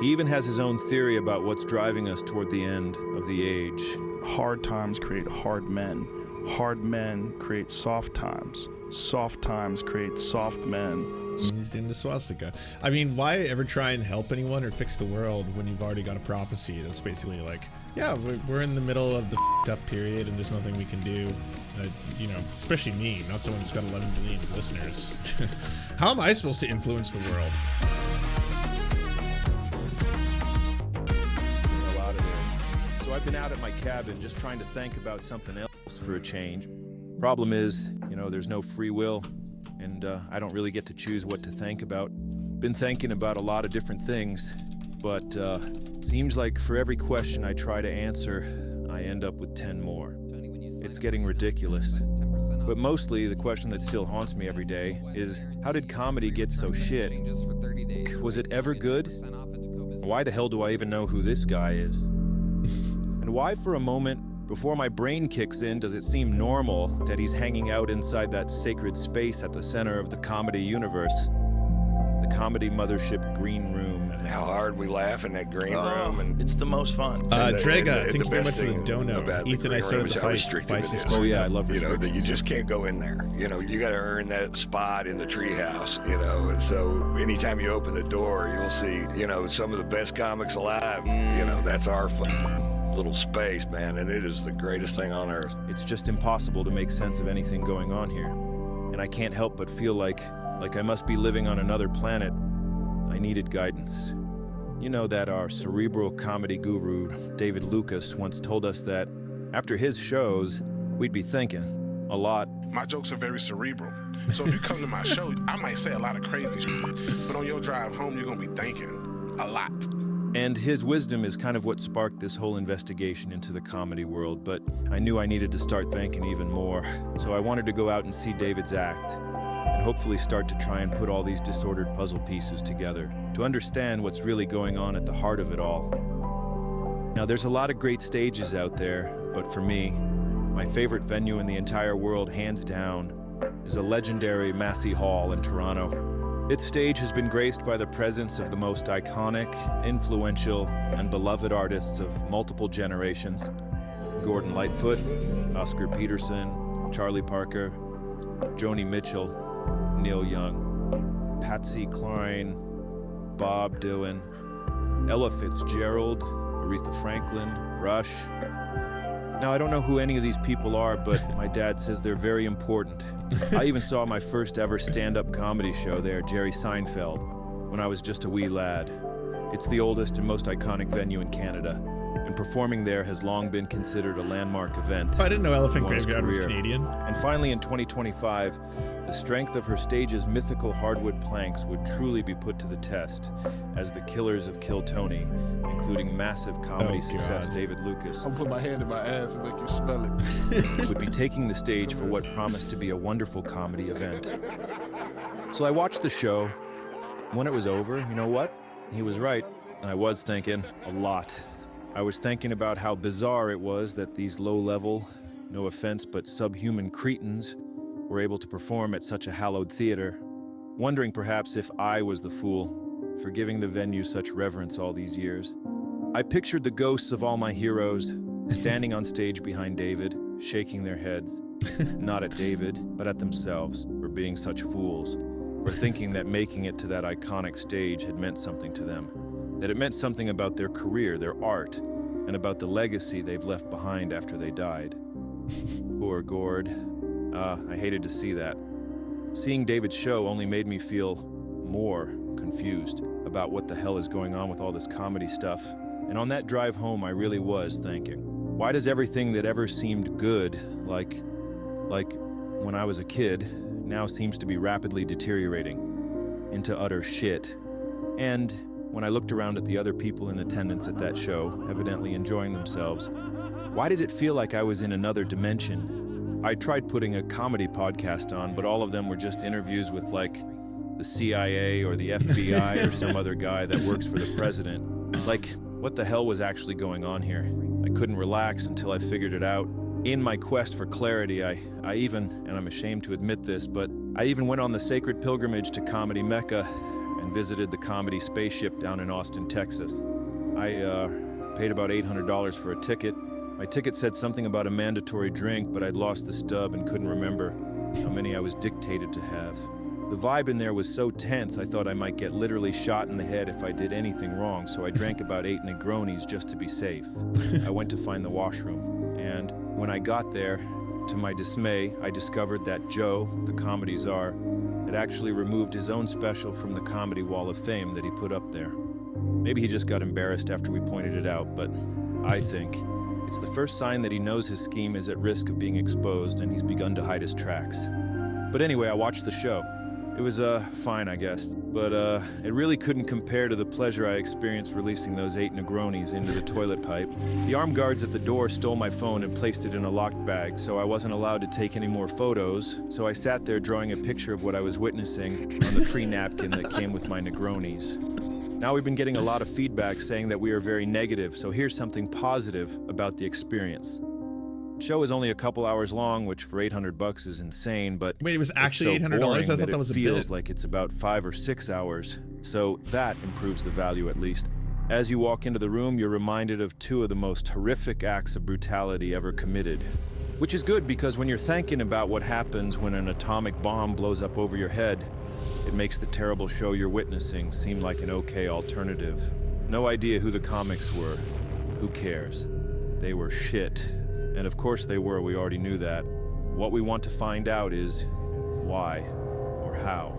He even has his own theory about what's driving us toward the end of the age. Hard times create hard men. Hard men create soft times. Soft times create soft men. He's doing the swastika. I mean, why ever try and help anyone or fix the world when you've already got a prophecy that's basically like, yeah, we're in the middle of the f***ed up period and there's nothing we can do. You know, especially me, not someone who's got 11 million listeners. How am I supposed to influence the world? So I've been out at my cabin just trying to think about something else for a change. Problem is, you know, there's no free will, and I don't really get to choose what to think about. Been thinking about a lot of different things, but seems like for every question I try to answer, I end up with 10 more. It's getting ridiculous. But mostly the question that still haunts me every day is, how did comedy get so shit? Was it ever good? Why the hell do I even know who this guy is? And why for a moment, before my brain kicks in, does it seem normal that he's hanging out inside that sacred space at the center of the comedy universe? The comedy mothership green room. And how hard we laugh in that green room. And It's the most fun. Drega, thank you very much for the dono. Ethan, I started the fight. Oh yeah, I love you know, restrictions. that you just can't go in there. You know, you got to earn that spot in the treehouse, you know. And so anytime you open the door, you'll see, you know, some of the best comics alive. You know, that's our little space, man, and it is the greatest thing on earth. It's just impossible to make sense of anything going on here. And I can't help but feel like I must be living on another planet. I needed guidance. You know that our cerebral comedy guru, David Lucas, once told us that after his shows, we'd be thinking a lot. My jokes are very cerebral. So if you come to my show, I might say a lot of crazy shit, but on your drive home, you're going to be thinking a lot. And his wisdom is kind of what sparked this whole investigation into the comedy world, but I knew I needed to start thinking even more. So I wanted to go out and see David's act, and hopefully start to try and put all these disordered puzzle pieces together, to understand what's really going on at the heart of it all. Now, there's a lot of great stages out there, but for me, my favorite venue in the entire world, hands down, is a legendary Massey Hall in Toronto. Its stage has been graced by the presence of the most iconic, influential, and beloved artists of multiple generations. Gordon Lightfoot, Oscar Peterson, Charlie Parker, Joni Mitchell, Neil Young, Patsy Cline, Bob Dylan, Ella Fitzgerald, Aretha Franklin, Rush. Now, I don't know who any of these people are, but my dad says they're very important. I even saw my first ever stand-up comedy show there, Jerry Seinfeld, when I was just a wee lad. It's the oldest and most iconic venue in Canada, and performing there has long been considered a landmark event. Oh, I didn't know Elephant in one's Graveyard was career. Canadian. And finally, in 2025, the strength of her stage's mythical hardwood planks would truly be put to the test, as the Killers of Kill Tony, including massive comedy success David Lucas, I'll put my hand in my ass and make you smell it. would be taking the stage for what promised to be a wonderful comedy event. So I watched the show. When it was over, you know what? He was right. I was thinking a lot. I was thinking about how bizarre it was that these low-level, no offense, but subhuman cretins were able to perform at such a hallowed theater, wondering perhaps if I was the fool for giving the venue such reverence all these years. I pictured the ghosts of all my heroes standing on stage behind David, shaking their heads, not at David, but at themselves for being such fools, for thinking that making it to that iconic stage had meant something to them, that it meant something about their career, their art, and about the legacy they've left behind after they died. Poor Gord. I hated to see that. Seeing David's show only made me feel more confused about what the hell is going on with all this comedy stuff. And on that drive home, I really was thinking, why does everything that ever seemed good, like when I was a kid, now seems to be rapidly deteriorating into utter shit? And when I looked around at the other people in attendance at that show, evidently enjoying themselves, why did it feel like I was in another dimension? I tried putting a comedy podcast on, but all of them were just interviews with, like, the CIA or the FBI or some other guy that works for the president. Like, what the hell was actually going on here? I couldn't relax until I figured it out. In my quest for clarity, I even, and I'm ashamed to admit this, but I even went on the sacred pilgrimage to Comedy Mecca and visited the comedy spaceship down in Austin, Texas. I paid about $800 for a ticket. My ticket said something about a mandatory drink, but I'd lost the stub and couldn't remember how many I was dictated to have. The vibe in there was so tense, I thought I might get literally shot in the head if I did anything wrong, so I drank about 8 Negronis just to be safe. I went to find the washroom, and when I got there, to my dismay, I discovered that Joe, the comedy czar, had actually removed his own special from the Comedy Wall of Fame that he put up there. Maybe he just got embarrassed after we pointed it out, but I think it's the first sign that he knows his scheme is at risk of being exposed and he's begun to hide his tracks. But anyway, I watched the show. It was, fine, I guess, but, it really couldn't compare to the pleasure I experienced releasing those 8 Negronis into the toilet pipe. The armed guards at the door stole my phone and placed it in a locked bag, so I wasn't allowed to take any more photos, so I sat there drawing a picture of what I was witnessing on the free napkin that came with my Negronis. Now we've been getting a lot of feedback saying that we are very negative, so here's something positive about the experience. The show is only a couple hours long, which for $800 is insane, but Wait, it was actually it's so $800? boring I thought that was a it feels bit. like it's about 5 or 6 hours, so that improves the value at least. As you walk into the room, you're reminded of 2 of the most horrific acts of brutality ever committed. Which is good because when you're thinking about what happens when an atomic bomb blows up over your head, it makes the terrible show you're witnessing seem like an okay alternative. No idea who the comics were. Who cares? They were shit. And of course they were, we already knew that. What we want to find out is why or how.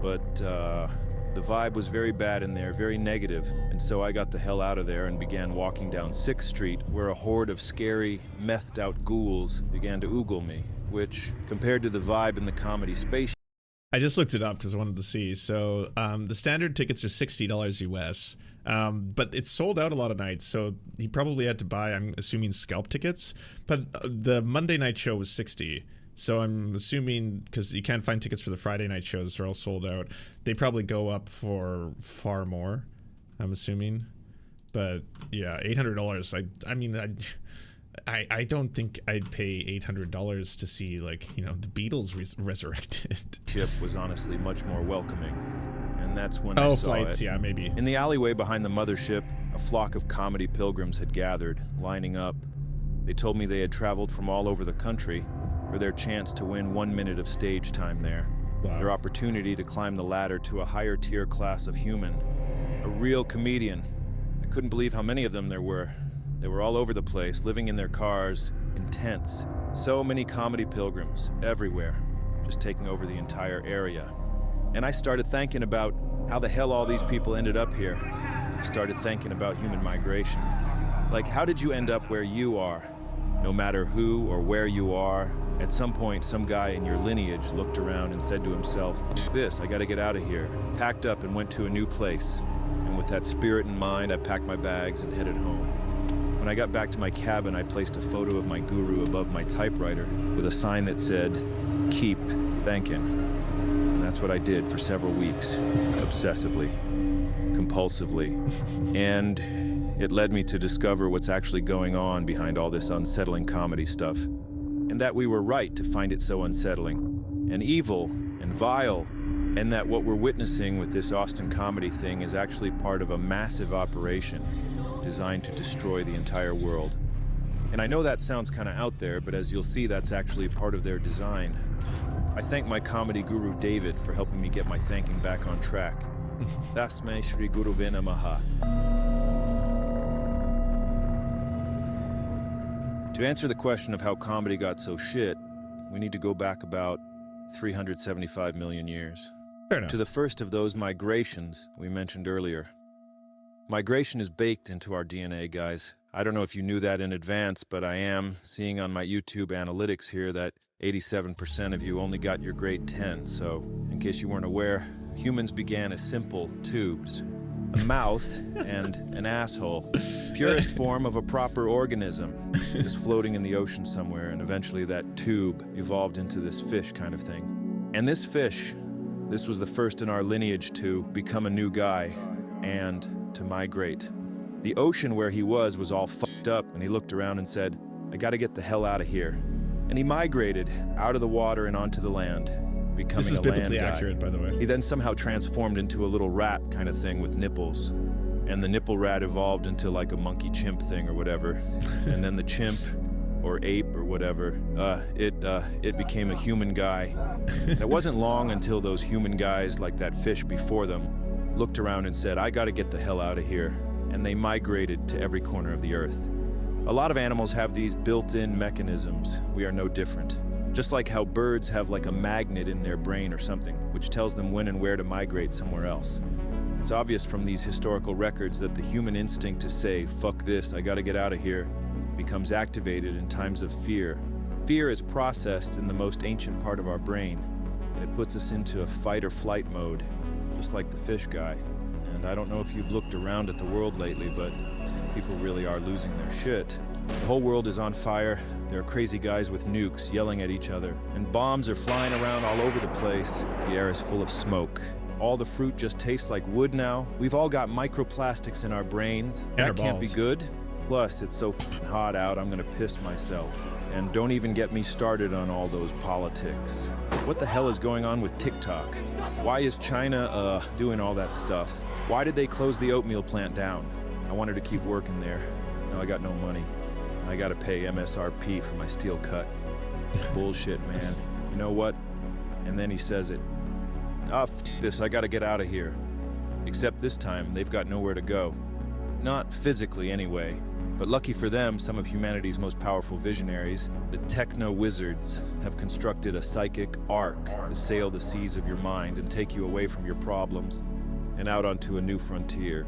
But the vibe was very bad in there, very negative, and so I got the hell out of there and began walking down 6th Street, where a horde of scary, methed out ghouls began to oogle me, which, compared to the vibe in the comedy space. I just looked it up because I wanted to see. So the standard tickets are $60 US, but it's sold out a lot of nights. So he probably had to buy, I'm assuming, scalp tickets. But the Monday night show was $60. So I'm assuming, because you can't find tickets for the Friday night shows, they're all sold out. They probably go up for far more, I'm assuming. But yeah, $800. I mean, I don't think I'd pay $800 to see, like, you know, the Beatles resurrected. Ship was honestly much more welcoming, and that's when I saw flights, it. yeah, maybe. In the alleyway behind the mothership, a flock of comedy pilgrims had gathered, lining up. They told me they had traveled from all over the country for their chance to win 1 minute of stage time there. Wow. Their opportunity to climb the ladder to a higher tier class of human. A real comedian. I couldn't believe how many of them there were. They were all over the place, living in their cars, in tents. So many comedy pilgrims, everywhere, just taking over the entire area. And I started thinking about how the hell all these people ended up here. I started thinking about human migration. Like, how did you end up where you are? No matter who or where you are, at some point, some guy in your lineage looked around and said to himself, "Fuck this, I gotta get out of here." Packed up and went to a new place. And with that spirit in mind, I packed my bags and headed home. When I got back to my cabin, I placed a photo of my guru above my typewriter with a sign that said, "Keep thinking." And that's what I did for several weeks, obsessively, compulsively. And it led me to discover what's actually going on behind all this unsettling comedy stuff. And that we were right to find it so unsettling, and evil, and vile, and that what we're witnessing with this Austin comedy thing is actually part of a massive operation designed to destroy the entire world. And I know that sounds kind of out there, but as you'll see, that's actually part of their design. I thank my comedy guru David for helping me get my thinking back on track. Tasme Shri Guru Namaha. To answer the question of how comedy got so shit, we need to go back about 375 million years. Fair enough. To the first of those migrations we mentioned earlier. Migration is baked into our DNA, guys. I don't know if you knew that in advance, but I am seeing on my YouTube analytics here that 87% of you only got your grade 10. So, in case you weren't aware, humans began as simple tubes. A mouth and an asshole. Purest form of a proper organism. Just floating in the ocean somewhere, and eventually that tube evolved into this fish kind of thing. And this fish, this was the first in our lineage to become a new guy and to migrate. The ocean where he was all fucked up, and he looked around and said, "I gotta get the hell out of here." And he migrated out of the water and onto the land. becoming This is a land biblically guy. accurate, by the way. He then somehow transformed into a little rat kind of thing with nipples. And the nipple rat evolved into like a monkey chimp thing or whatever. And then the chimp or ape or whatever, it became a human guy. It wasn't long until those human guys, like that fish before them, looked around and said, I gotta get the hell out of here. And they migrated to every corner of the earth. A lot of animals have these built-in mechanisms. We are no different. Just like how birds have like a magnet in their brain or something, which tells them when and where to migrate somewhere else. It's obvious from these historical records that the human instinct to say, fuck this, I gotta get out of here, becomes activated in times of fear. Fear is processed in the most ancient part of our brain. It puts us into a fight or flight mode, just like the fish guy. And I don't know if you've looked around at the world lately, but people really are losing their shit. The whole world is on fire. There are crazy guys with nukes yelling at each other, and bombs are flying around all over the place. The air is full of smoke. All the fruit just tastes like wood now. We've all got microplastics in our brains. And our That can't be balls. good. Plus, it's so hot out, I'm gonna piss myself. And don't even get me started on all those politics. What the hell is going on with TikTok? Why is China, doing all that stuff? Why did they close the oatmeal plant down? I wanted to keep working there. Now I got no money. I gotta pay MSRP for my steel cut. Bullshit, man. You know what? And then he says it. F this, I gotta get out of here. Except this time, they've got nowhere to go. Not physically, anyway. But lucky for them, some of humanity's most powerful visionaries, the techno-wizards, have constructed a psychic ark to sail the seas of your mind and take you away from your problems and out onto a new frontier.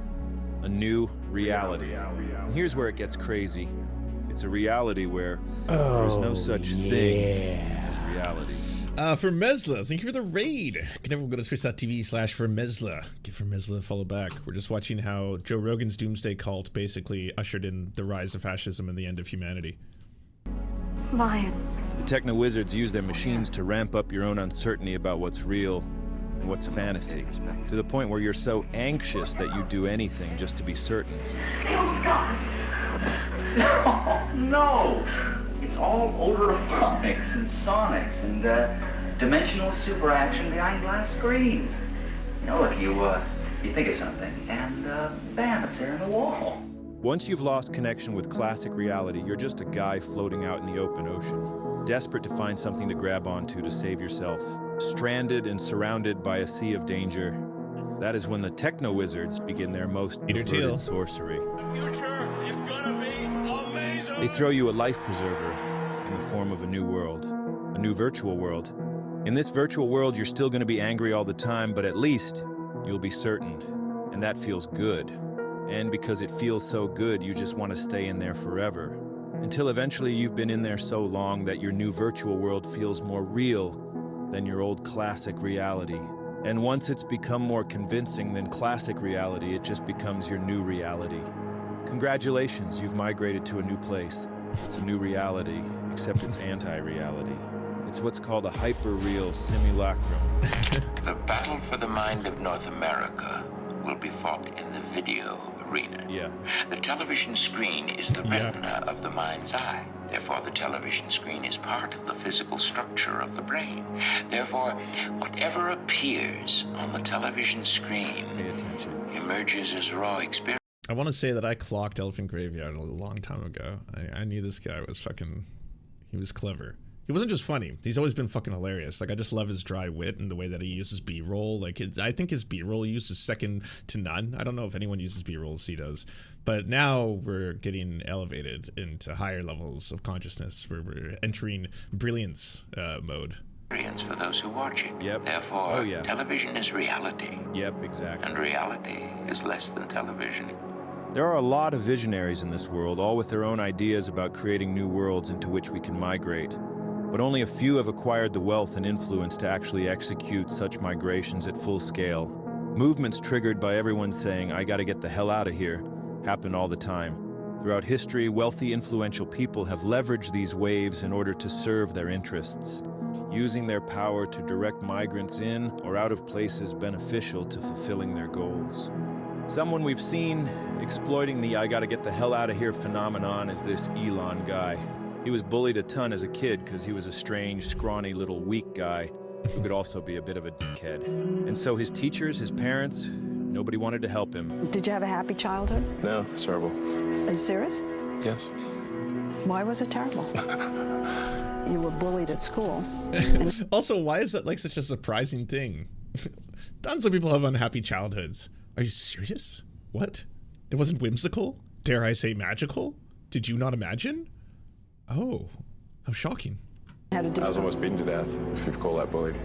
A new reality. And here's where it gets crazy. It's a reality where there's no such thing as reality. For Mesla, thank you for the raid. Can everyone go to twitch.tv/for Give for Mesla a follow back. We're just watching how Joe Rogan's Doomsday cult basically ushered in the rise of fascism and the end of humanity. Lions. The techno-wizards use their machines to ramp up your own uncertainty about what's real and what's fantasy, to the point where you're so anxious that you do anything just to be certain. No. It's all odorophonics and sonics and dimensional superaction behind glass screens. You know, look, you think of something and bam, it's there in the wall. Once you've lost connection with classic reality, you're just a guy floating out in the open ocean, desperate to find something to grab onto to save yourself, stranded and surrounded by a sea of danger. That is when the techno-wizards begin their most Peter Thiel. perverted sorcery. Future is gonna be amazing. They throw you a life preserver in the form of a new world, a new virtual world. In this virtual world, you're still going to be angry all the time, but at least you'll be certain, and that feels good. And because it feels so good, you just want to stay in there forever, until eventually you've been in there so long that your new virtual world feels more real than your old classic reality. And once it's become more convincing than classic reality, it just becomes your new reality. Congratulations, you've migrated to a new place. It's a new reality, except it's anti-reality. It's what's called a hyperreal simulacrum. The battle for the mind of North America will be fought in the video arena. Yeah. The television screen is the Yeah. retina of the mind's eye. Therefore, the television screen is part of the physical structure of the brain. Therefore, whatever appears on the television screen Pay attention. emerges as raw experience. I want to say that I clocked Elephant Graveyard a long time ago. I knew this guy was fucking... He was clever. He wasn't just funny. He's always been fucking hilarious. Like, I just love his dry wit and the way that he uses B-roll. Like, I think his B-roll use is second to none. I don't know if anyone uses B-roll as he does. But now we're getting elevated into higher levels of consciousness where we're entering brilliance mode. For those who watch it. Yep. Therefore, Oh, yeah. television is reality, Yep, exactly. and reality is less than television. There are a lot of visionaries in this world, all with their own ideas about creating new worlds into which we can migrate. But only a few have acquired the wealth and influence to actually execute such migrations at full scale. Movements triggered by everyone saying, I gotta get the hell out of here, happen all the time. Throughout history, wealthy, influential people have leveraged these waves in order to serve their interests, using their power to direct migrants in or out of places beneficial to fulfilling their goals. Someone we've seen exploiting the I gotta get the hell out of here phenomenon is this Elon guy. He was bullied a ton as a kid because he was a strange, scrawny little weak guy. who could also be a bit of a dickhead. And so his teachers, his parents, nobody wanted to help him. Did you have a happy childhood? No, it's terrible. Are you serious? Yes. Why was it terrible? You were bullied at school. Also, why is that like such a surprising thing? Tons of people have unhappy childhoods. Are you serious? What? It wasn't whimsical? Dare I say magical? Did you not imagine? Oh, how shocking. I was almost beaten to death, if you call that bullied.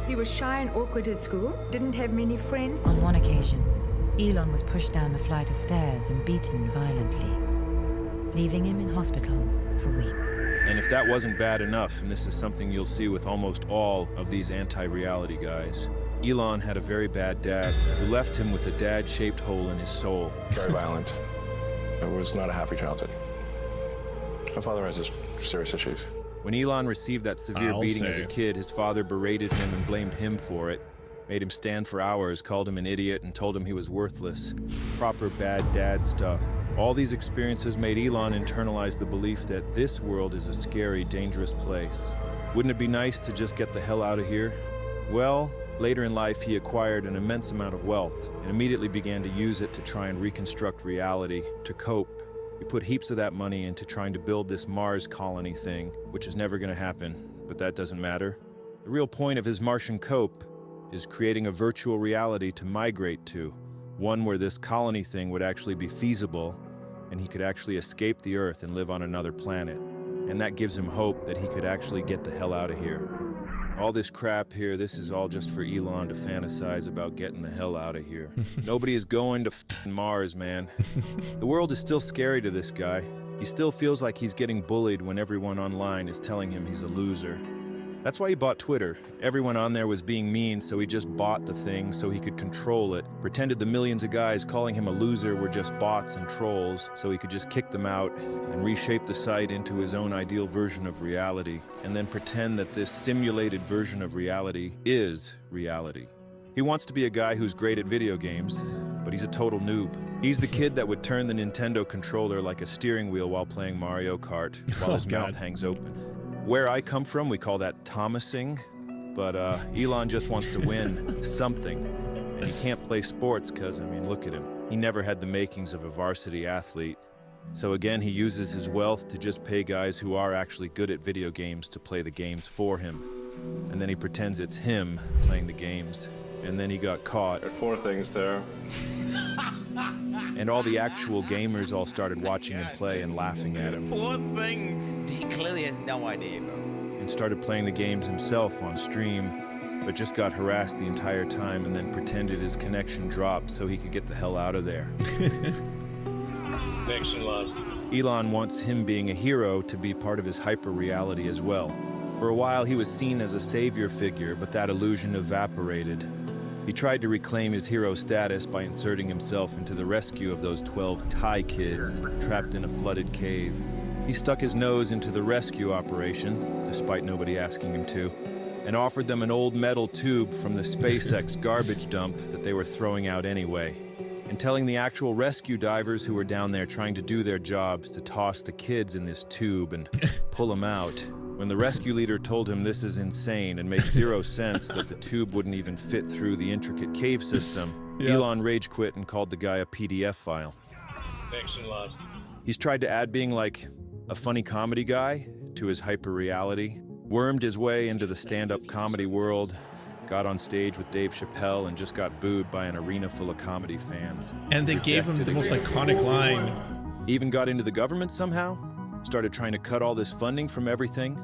He was shy and awkward at school, didn't have many friends. On one occasion, Elon was pushed down a flight of stairs and beaten violently, leaving him in hospital for weeks. And if that wasn't bad enough, and this is something you'll see with almost all of these anti-reality guys, Elon had a very bad dad who left him with a dad-shaped hole in his soul. Very violent. It was not a happy childhood. My father has serious issues. When Elon received that severe beating as a kid, his father berated him and blamed him for it, made him stand for hours, called him an idiot, and told him he was worthless. Proper bad dad stuff. All these experiences made Elon internalize the belief that this world is a scary, dangerous place. Wouldn't it be nice to just get the hell out of here? Well, later in life, he acquired an immense amount of wealth and immediately began to use it to try and reconstruct reality, to cope. He put heaps of that money into trying to build this Mars colony thing, which is never going to happen, but that doesn't matter. The real point of his Martian cope is creating a virtual reality to migrate to, one where this colony thing would actually be feasible, and he could actually escape the Earth and live on another planet. And that gives him hope that he could actually get the hell out of here. All this crap here, this is all just for Elon to fantasize about getting the hell out of here. Nobody is going to f***ing Mars, man. The world is still scary to this guy. He still feels like he's getting bullied when everyone online is telling him he's a loser. That's why he bought Twitter. Everyone on there was being mean, so he just bought the thing so he could control it. Pretended the millions of guys calling him a loser were just bots and trolls, so he could just kick them out and reshape the site into his own ideal version of reality, and then pretend that this simulated version of reality is reality. He wants to be a guy who's great at video games, but he's a total noob. He's the kid that would turn the Nintendo controller like a steering wheel while playing Mario Kart, while his mouth hangs open. Where I come from, we call that Thomasing, but Elon just wants to win something, and he can't play sports because, I mean, look at him. He never had the makings of a varsity athlete. So again, he uses his wealth to just pay guys who are actually good at video games to play the games for him. And then he pretends it's him playing the games. And then he got caught. There are 4 things there. And all the actual gamers all started watching him play and laughing at him. 4 things. He clearly has no idea, bro. And started playing the games himself on stream, but just got harassed the entire time and then pretended his connection dropped so he could get the hell out of there. Connection lost. Elon wants him being a hero to be part of his hyper-reality as well. For a while, he was seen as a savior figure, but that illusion evaporated. He tried to reclaim his hero status by inserting himself into the rescue of those 12 Thai kids trapped in a flooded cave. He stuck his nose into the rescue operation, despite nobody asking him to, and offered them an old metal tube from the SpaceX garbage dump that they were throwing out anyway, and telling the actual rescue divers who were down there trying to do their jobs to toss the kids in this tube and pull them out. When the rescue leader told him this is insane and makes zero sense that the tube wouldn't even fit through the intricate cave system, Elon rage quit and called the guy a PDF file. Connection lost. He's tried to add being like a funny comedy guy to his hyper-reality, wormed his way into the stand-up comedy world, got on stage with Dave Chappelle and just got booed by an arena full of comedy fans. And they gave him the most iconic line. Even got into the government somehow, started trying to cut all this funding from everything,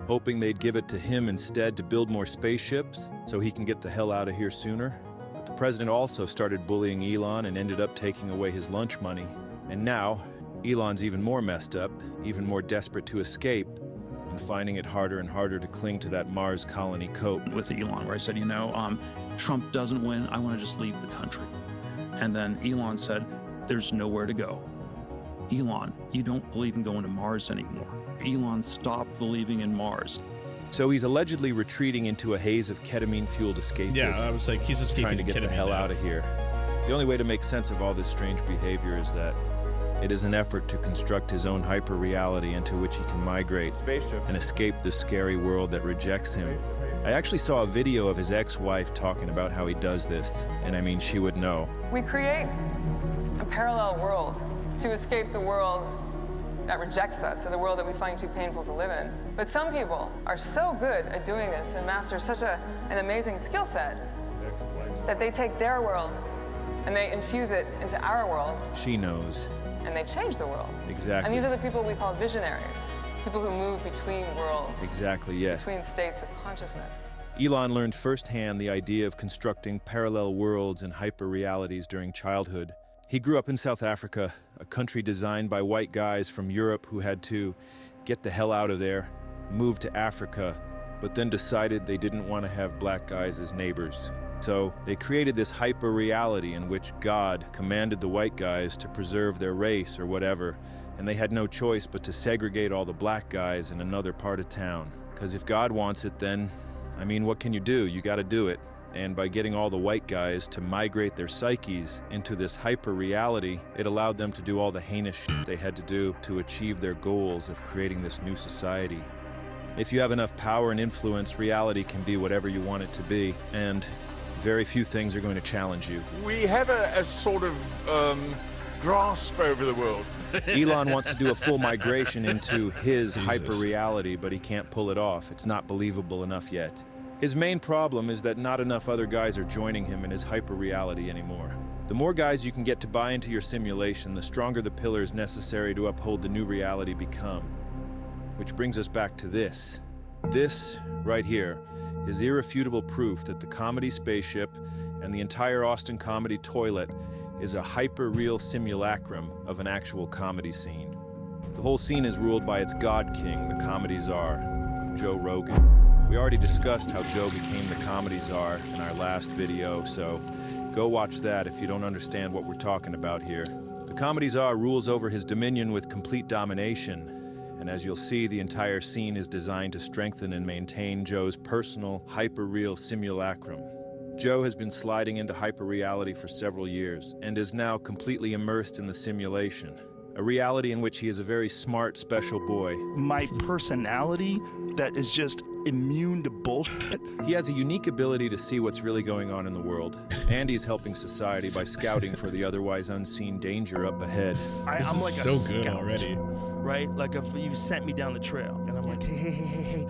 hoping they'd give it to him instead to build more spaceships so he can get the hell out of here sooner. But the president also started bullying Elon and ended up taking away his lunch money. And now, Elon's even more messed up, even more desperate to escape, and finding it harder and harder to cling to that Mars colony cope. With Elon, where I said, if Trump doesn't win, I want to just leave the country. And then Elon said, there's nowhere to go. Elon, you don't believe in going to Mars anymore. Elon stopped believing in Mars. So he's allegedly retreating into a haze of ketamine-fueled escapism. Yeah, I was like, he's escaping trying to get the hell out of here. The only way to make sense of all this strange behavior is that It is an effort to construct his own hyperreality into which he can migrate and escape the scary world that rejects him. I actually saw a video of his ex-wife talking about how he does this, and I mean, she would know. We create a parallel world to escape the world that rejects us, or the world that we find too painful to live in. But some people are so good at doing this and master such an amazing skill set that they take their world and they infuse it into our world. She knows. And they change the world. Exactly. And these are the people we call visionaries, people who move between worlds. Exactly, yes. Between states of consciousness. Elon learned firsthand the idea of constructing parallel worlds and hyperrealities during childhood. He grew up in South Africa, a country designed by white guys from Europe who had to get the hell out of there, move to Africa, but then decided they didn't want to have black guys as neighbors. So they created this hyper-reality in which God commanded the white guys to preserve their race or whatever, and they had no choice but to segregate all the black guys in another part of town. Because if God wants it, then, I mean, what can you do? You gotta do it. And by getting all the white guys to migrate their psyches into this hyper-reality, it allowed them to do all the heinous shit they had to do to achieve their goals of creating this new society. If you have enough power and influence, reality can be whatever you want it to be, and very few things are going to challenge you. We have a sort of grasp over the world. Elon wants to do a full migration into his hyper-reality, but he can't pull it off. It's not believable enough yet. His main problem is that not enough other guys are joining him in his hyper-reality anymore. The more guys you can get to buy into your simulation, the stronger the pillars necessary to uphold the new reality become. Which brings us back to this. This, right here, is irrefutable proof that the comedy spaceship and the entire Austin comedy toilet is a hyper-real simulacrum of an actual comedy scene. The whole scene is ruled by its God King, the comedy czar, Joe Rogan. We already discussed how Joe became the comedy czar in our last video, so go watch that if you don't understand what we're talking about here. The comedy czar rules over his dominion with complete domination, and as you'll see, the entire scene is designed to strengthen and maintain Joe's personal, hyper-real simulacrum. Joe has been sliding into hyper-reality for several years, and is now completely immersed in the simulation. A reality in which he is a very smart, special boy. My personality that is just immune to bullshit. He has a unique ability to see what's really going on in the world, and he's helping society by scouting for the otherwise unseen danger up ahead. I'm like so a good scout, already. Right? Like if you sent me down the trail, and I'm like, hey,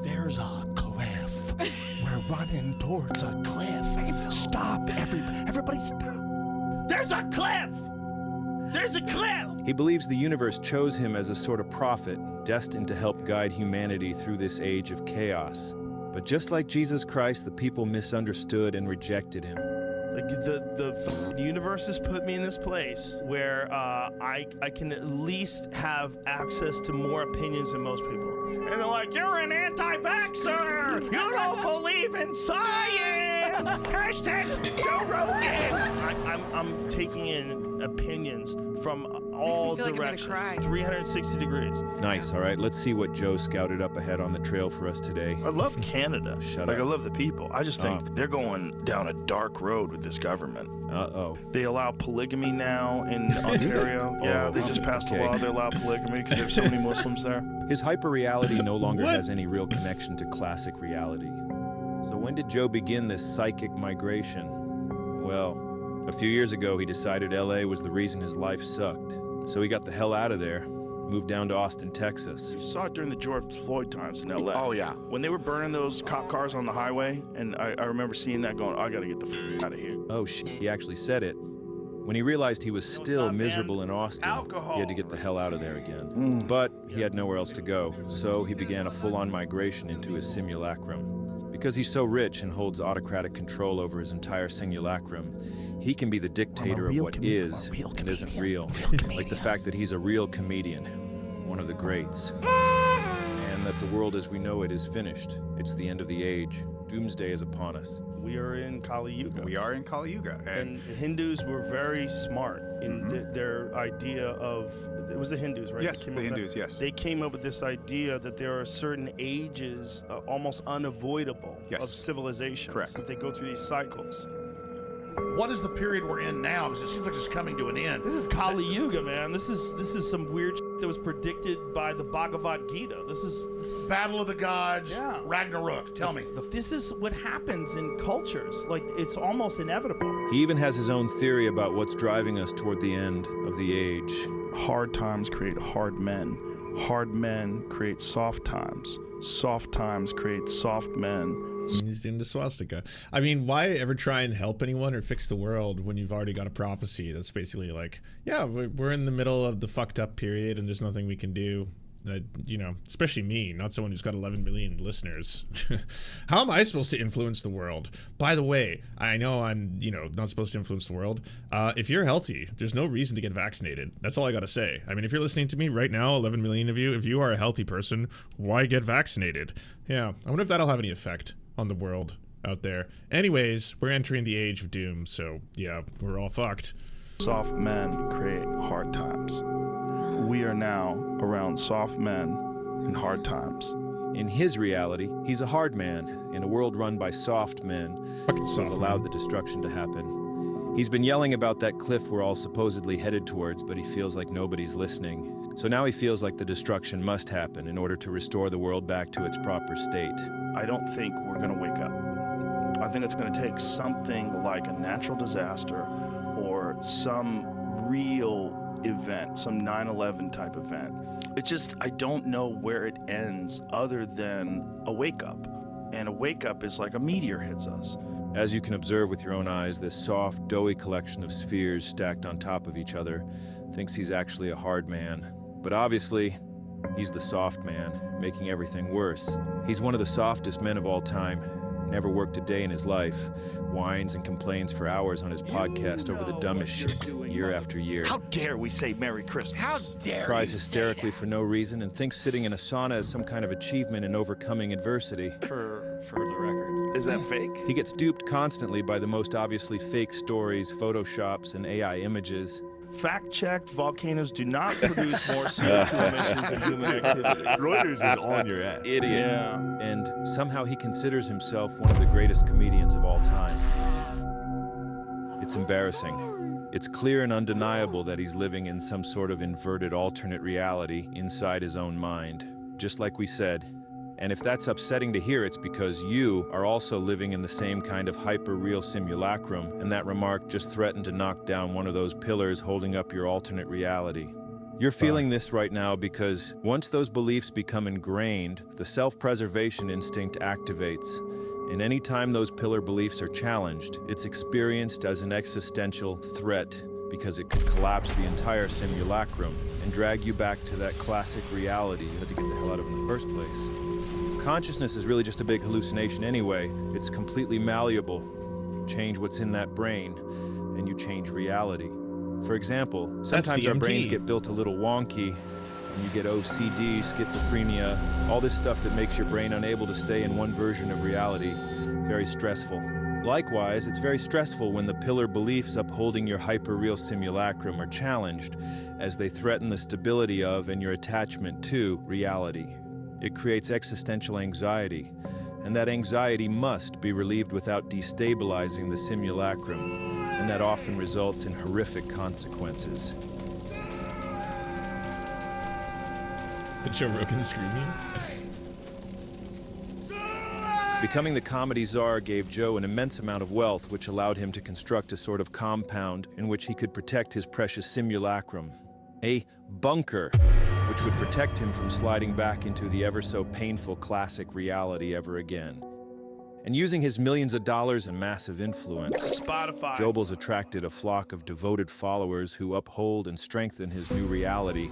there's a cliff. We're running towards a cliff. Stop, everybody stop. There's a cliff! There's a cliff! He believes the universe chose him as a sort of prophet, destined to help guide humanity through this age of chaos. But just like Jesus Christ, the people misunderstood and rejected him. Like the universe has put me in this place where I can at least have access to more opinions than most people. And they're like, you're an anti-vaxxer! You don't believe in science! Hashtag Joe Rogan! I'm taking in opinions from all directions, 360 degrees. Nice, all right, let's see what Joe scouted up ahead on the trail for us today. I love Canada. Shut up. I love the people. I just think they're going down a dark road with this government. Uh-oh. They allow polygamy now in Ontario. Yeah, they just passed a law they allow polygamy because there's so many Muslims there. His hyper-reality no longer has any real connection to classic reality. So when did Joe begin this psychic migration? Well, a few years ago he decided LA was the reason his life sucked. So he got the hell out of there, moved down to Austin, Texas. You saw it during the George Floyd times in LA. Oh, yeah. When they were burning those cop cars on the highway, and I remember seeing that going, I gotta get the f out of here. Oh shit, he actually said it. When he realized he was still miserable in Austin, he had to get the hell out of there again. But he had nowhere else to go, so he began a full-on migration into his simulacrum. Because he's so rich and holds autocratic control over his entire simulacrum, he can be the dictator of what is and isn't real. Like the fact that he's a real comedian, one of the greats. And that the world as we know it is finished. It's the end of the age. Doomsday is upon us. We are in Kali Yuga. We are in Kali Yuga. And Hindus were very smart in their idea of, it was the Hindus, right? Yes, the Hindus, yes. They came up with this idea that there are certain ages, almost unavoidable, of civilizations. Correct. That they go through these cycles. What is the period we're in now? Because it seems like it's coming to an end. This is Kali Yuga, man. This is some weird shit that was predicted by the Bhagavad Gita. This is Battle of the Gods, yeah. Ragnarok. Tell me. This is what happens in cultures. Like, it's almost inevitable. He even has his own theory about what's driving us toward the end of the age. Hard times create hard men. Hard men create soft times. Soft times create soft men. He's doing the swastika. I mean, why ever try and help anyone or fix the world when you've already got a prophecy that's basically like, yeah, we're in the middle of the fucked up period and there's nothing we can do. You know, especially me, not someone who's got 11 million listeners. How am I supposed to influence the world? By the way, I know I'm, you know, not supposed to influence the world. If you're healthy, there's no reason to get vaccinated. That's all I gotta say. I mean, if you're listening to me right now, 11 million of you, if you are a healthy person, why get vaccinated? Yeah, I wonder if that'll have any effect on the world out there. Anyways, we're entering the age of doom, so yeah, we're all fucked. Soft men create hard times. We are now around soft men in hard times. In his reality, he's a hard man in a world run by soft men who have allowed the destruction to happen. He's been yelling about that cliff we're all supposedly headed towards, but he feels like nobody's listening. So now he feels like the destruction must happen in order to restore the world back to its proper state. I don't think we're going to wake up. I think it's going to take something like a natural disaster or some real event, some 9/11 type event. It's just, I don't know where it ends other than a wake up. And a wake up is like a meteor hits us. As you can observe with your own eyes, this soft, doughy collection of spheres stacked on top of each other thinks he's actually a hard man. But obviously, he's the soft man, making everything worse. He's one of the softest men of all time. Never worked a day in his life. Whines and complains for hours on his podcast over the dumbest shit year after year. How dare we say Merry Christmas? How dare Cries hysterically for no reason and thinks sitting in a sauna is some kind of achievement in overcoming adversity. For the record. Is that fake? He gets duped constantly by the most obviously fake stories, photoshops, and AI images. Fact-checked, volcanoes do not produce more CO2 emissions than human activity. Reuters is on your ass. Idiot. Yeah. And somehow he considers himself one of the greatest comedians of all time. It's embarrassing. It's clear and undeniable that he's living in some sort of inverted alternate reality inside his own mind, just like we said. And if that's upsetting to hear, it's because you are also living in the same kind of hyper-real simulacrum, and that remark just threatened to knock down one of those pillars holding up your alternate reality. You're feeling this right now because once those beliefs become ingrained, the self-preservation instinct activates. And any time those pillar beliefs are challenged, it's experienced as an existential threat because it could collapse the entire simulacrum and drag you back to that classic reality you had to get the hell out of in the first place. Consciousness is really just a big hallucination anyway. It's completely malleable. Change what's in that brain, and you change reality. For example, sometimes our brains get built a little wonky, and you get OCD, schizophrenia, all this stuff that makes your brain unable to stay in one version of reality. Very stressful. Likewise, it's very stressful when the pillar beliefs upholding your hyper-real simulacrum are challenged, as they threaten the stability of and your attachment to reality. It creates existential anxiety, and that anxiety must be relieved without destabilizing the simulacrum, and that often results in horrific consequences. Is that Joe Rogan screaming? Becoming the comedy czar gave Joe an immense amount of wealth, which allowed him to construct a sort of compound in which he could protect his precious simulacrum. A bunker, which would protect him from sliding back into the ever-so-painful classic reality ever again. And using his millions of dollars and massive influence, Spotify. Jobel's attracted a flock of devoted followers who uphold and strengthen his new reality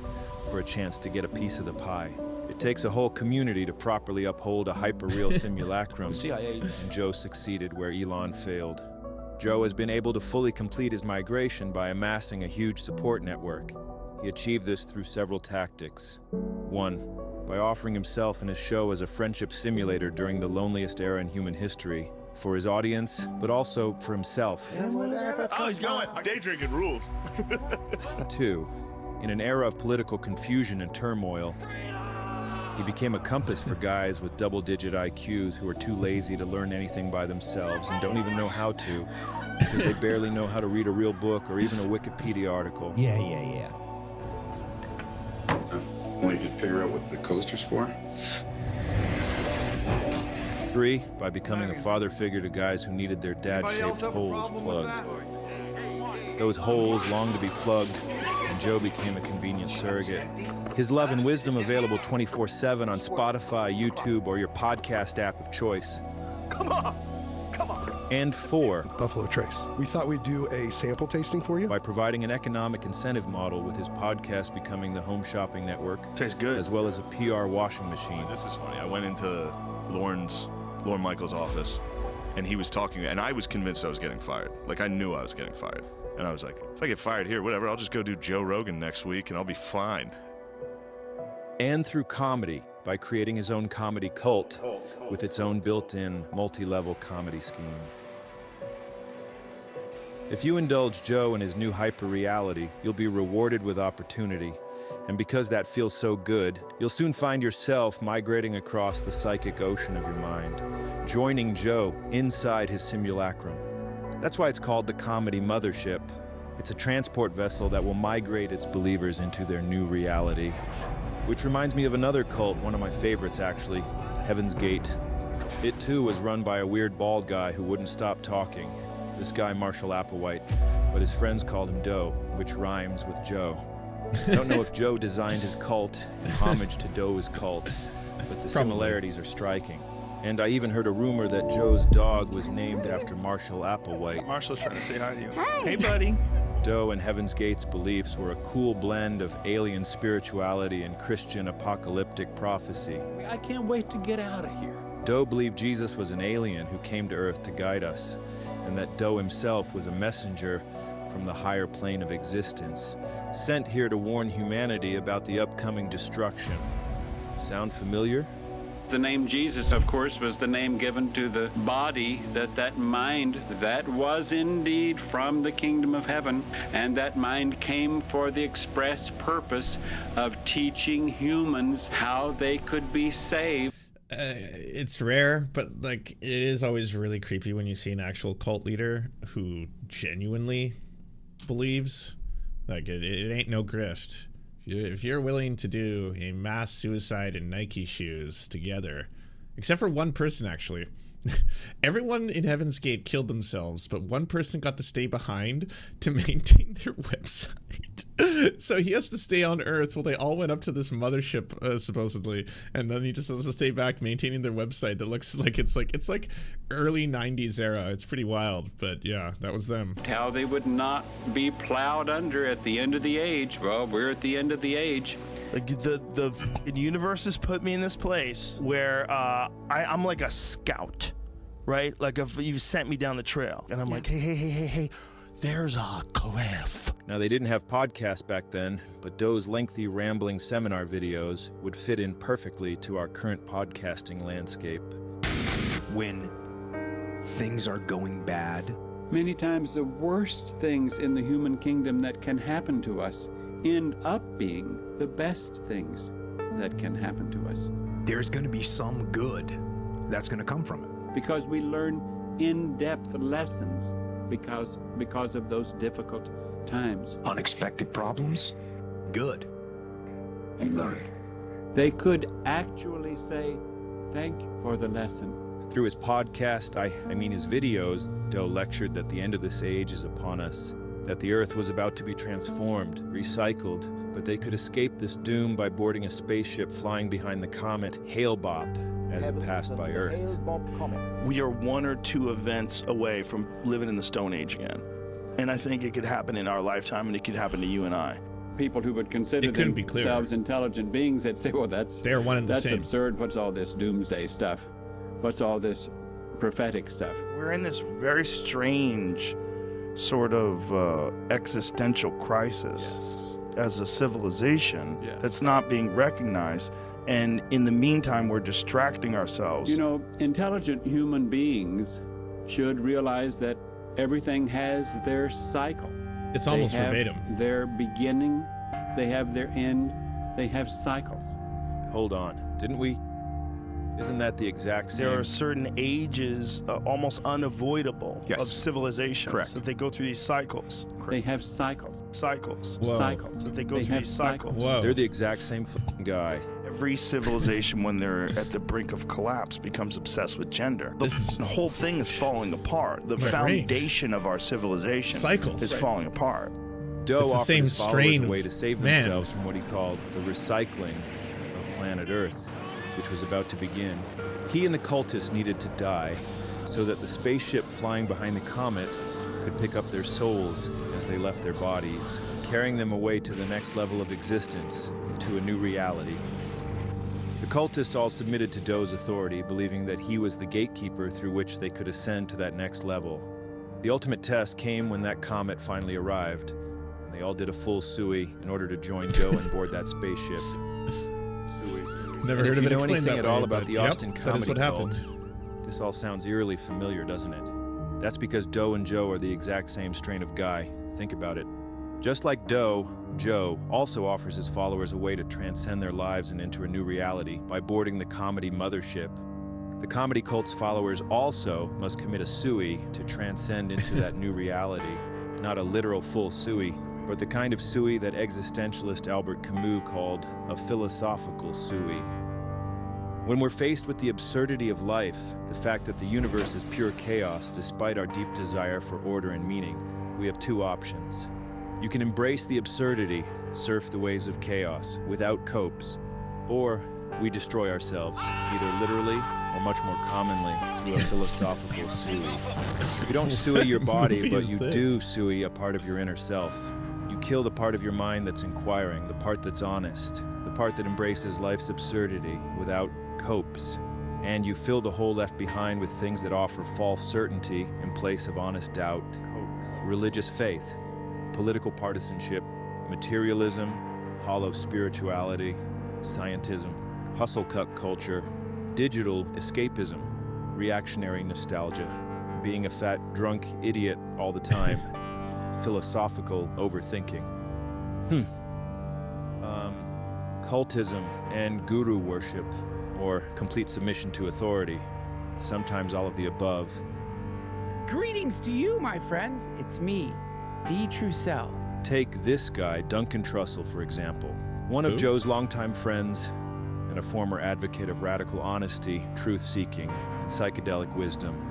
for a chance to get a piece of the pie. It takes a whole community to properly uphold a hyper-real simulacrum, and Joe succeeded where Elon failed. Joe has been able to fully complete his migration by amassing a huge support network. He achieved this through several tactics. 1, by offering himself and his show as a friendship simulator during the loneliest era in human history, for his audience, but also for himself. Oh, he's going. Day drinking rules. 2, in an era of political confusion and turmoil, he He became a compass for guys with double-digit IQs who are too lazy to learn anything by themselves and don't even know how to, because they barely know how to read a real book or even a Wikipedia article. Yeah. Only to figure out what the coaster's for? 3, by becoming a father figure to guys who needed their dad-shaped holes plugged. Those holes longed to be plugged, and Joe became a convenient surrogate. His love and wisdom available 24/7 on Spotify, YouTube, or your podcast app of choice. Come on! And 4, Buffalo Trace. We thought we'd do a sample tasting for you. By providing an economic incentive model with his podcast becoming the home shopping network. Tastes good. As well as a PR washing machine. This is funny. I went into Lorne Michaels' office, and he was talking, and I was convinced I was getting fired. Like, I knew I was getting fired. And I was like, if I get fired here, whatever, I'll just go do Joe Rogan next week, and I'll be fine. And through comedy, by creating his own comedy cult with its own built-in multi-level comedy scheme. If you indulge Joe in his new hyperreality, you'll be rewarded with opportunity. And because that feels so good, you'll soon find yourself migrating across the psychic ocean of your mind, joining Joe inside his simulacrum. That's why it's called the Comedy Mothership. It's a transport vessel that will migrate its believers into their new reality. Which reminds me of another cult, one of my favorites actually, Heaven's Gate. It too was run by a weird bald guy who wouldn't stop talking. This guy, Marshall Applewhite, but his friends called him Doe, which rhymes with Joe. I don't know if Joe designed his cult in homage to Doe's cult, but the similarities are striking. And I even heard a rumor that Joe's dog was named after Marshall Applewhite. Marshall's trying to say hi to you. Hey, buddy. Doe and Heaven's Gate's beliefs were a cool blend of alien spirituality and Christian apocalyptic prophecy. I can't wait to get out of here. Doe believed Jesus was an alien who came to Earth to guide us, and that Doe himself was a messenger from the higher plane of existence, sent here to warn humanity about the upcoming destruction. Sound familiar? The name Jesus, of course, was the name given to the body, that mind that was indeed from the kingdom of heaven, and that mind came for the express purpose of teaching humans how they could be saved. It's rare, but like it is always really creepy when you see an actual cult leader who genuinely believes. Like it ain't no grift. If you're willing to do a mass suicide in Nike shoes together, except for one person actually. Everyone in Heaven's Gate killed themselves, but one person got to stay behind to maintain their website. So he has to stay on Earth while they all went up to this mothership, supposedly, and then he just has to stay back maintaining their website that looks like it's like early 90s era. It's pretty wild, but yeah, that was them. How they would not be plowed under at the end of the age. Well, we're at the end of the age. Like the universe has put me in this place where I'm like a scout, right? Like if you've sent me down the trail, and I'm like, hey, there's a cliff. Now, they didn't have podcasts back then, but Doe's lengthy, rambling seminar videos would fit in perfectly to our current podcasting landscape. When things are going bad, Many times the worst things in the human kingdom that can happen to us end up being the best things that can happen to us. there's going to be some good that's going to come from it. Because we learn in-depth lessons because of those difficult times. Unexpected problems, good. You learn. They could actually say, thank you for the lesson. Through his podcast, I mean his videos, Doe lectured that the end of this age is upon us, that the earth was about to be transformed, recycled, but they could escape this doom by boarding a spaceship flying behind the comet Hale-Bopp as it passed by Earth. We are one or two events away from living in the Stone Age again. And I think it could happen in our lifetime, and it could happen to you and I. People who would consider themselves intelligent beings that say, well, that's absurd. What's all this doomsday stuff? What's all this prophetic stuff? We're in this very strange sort of existential crisis as a civilization that's not being recognized. And in the meantime, we're distracting ourselves. You know, intelligent human beings should realize that everything has their cycle. It's almost verbatim. Their beginning, they have their end, they have cycles. Hold on. didn't we? Isn't that the exact same? There are certain ages, almost unavoidable, Yes. of civilizations. Correct. That they go through these cycles. They have cycles. Cycles. Whoa. Cycles. That they go They through have these cycles. Whoa. They're the exact same fucking guy. Every civilization, when they're at the brink of collapse, becomes obsessed with gender. The whole thing is falling apart. The My brain. foundation of our civilization Cycles. is falling apart. Doe It's the offered same his followers strain a way of to save man. themselves from what he called the recycling of planet Earth, which was about to begin. He and the cultists needed to die so that the spaceship flying behind the comet could pick up their souls as they left their bodies, carrying them away to the next level of existence, to a new reality. The cultists all submitted to Doe's authority, believing that he was the gatekeeper through which they could ascend to that next level. The ultimate test came when that comet finally arrived, and they all did a full sui in order to join Doe on board that spaceship. Never And heard if of you it know explained anything that at way, all about but the yep, Austin that is comedy what happened. cult, this all sounds eerily familiar, doesn't it? That's because Doe and Joe are the exact same strain of guy. Think about it. Just like Doe, Joe also offers his followers a way to transcend their lives and enter a new reality by boarding the comedy mothership. The comedy cult's followers also must commit a sui to transcend into that new reality. Not a literal full sui, but the kind of sui that existentialist Albert Camus called a philosophical sui. When we're faced with the absurdity of life, the fact that the universe is pure chaos despite our deep desire for order and meaning, we have two options. You can embrace the absurdity, surf the waves of chaos, without copes, or we destroy ourselves, either literally or much more commonly through a philosophical sui. You don't sui your body, but you do sui a part of your inner self. You kill the part of your mind that's inquiring, the part that's honest, the part that embraces life's absurdity without copes. And you fill the hole left behind with things that offer false certainty in place of honest doubt. Religious faith, political partisanship, materialism, hollow spirituality, scientism, hustle cut culture, digital escapism, reactionary nostalgia, being a fat, drunk idiot all the time, philosophical overthinking. Cultism and guru worship, or complete submission to authority, sometimes all of the above. Greetings to you, my friends. It's me, D. Trussell. Take this guy, Duncan Trussell, for example. One of Who? Joe's longtime friends and a former advocate of radical honesty, truth-seeking, and psychedelic wisdom.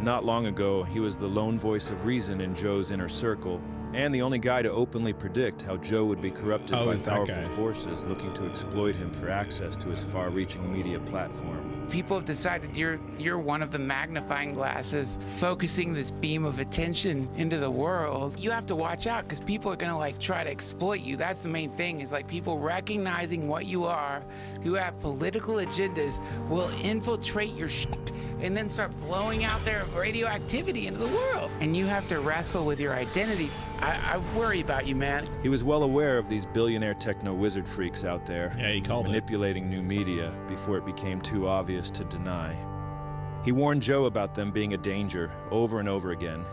Not long ago, he was the lone voice of reason in Joe's inner circle, and the only guy to openly predict how Joe would be corrupted by is that powerful guy? forces looking to exploit him for access to his far-reaching media platform. People have decided you're one of the magnifying glasses focusing this beam of attention into the world. You have to watch out because people are gonna like try to exploit you. That's the main thing, is like people recognizing what you are, who have political agendas, will infiltrate your shit and then start blowing out their radioactivity into the world. And you have to wrestle with your identity. I worry about you, man. He was well aware of these billionaire techno-wizard freaks out there, manipulating new media before it became too obvious to deny. He warned Joe about them being a danger over and over again.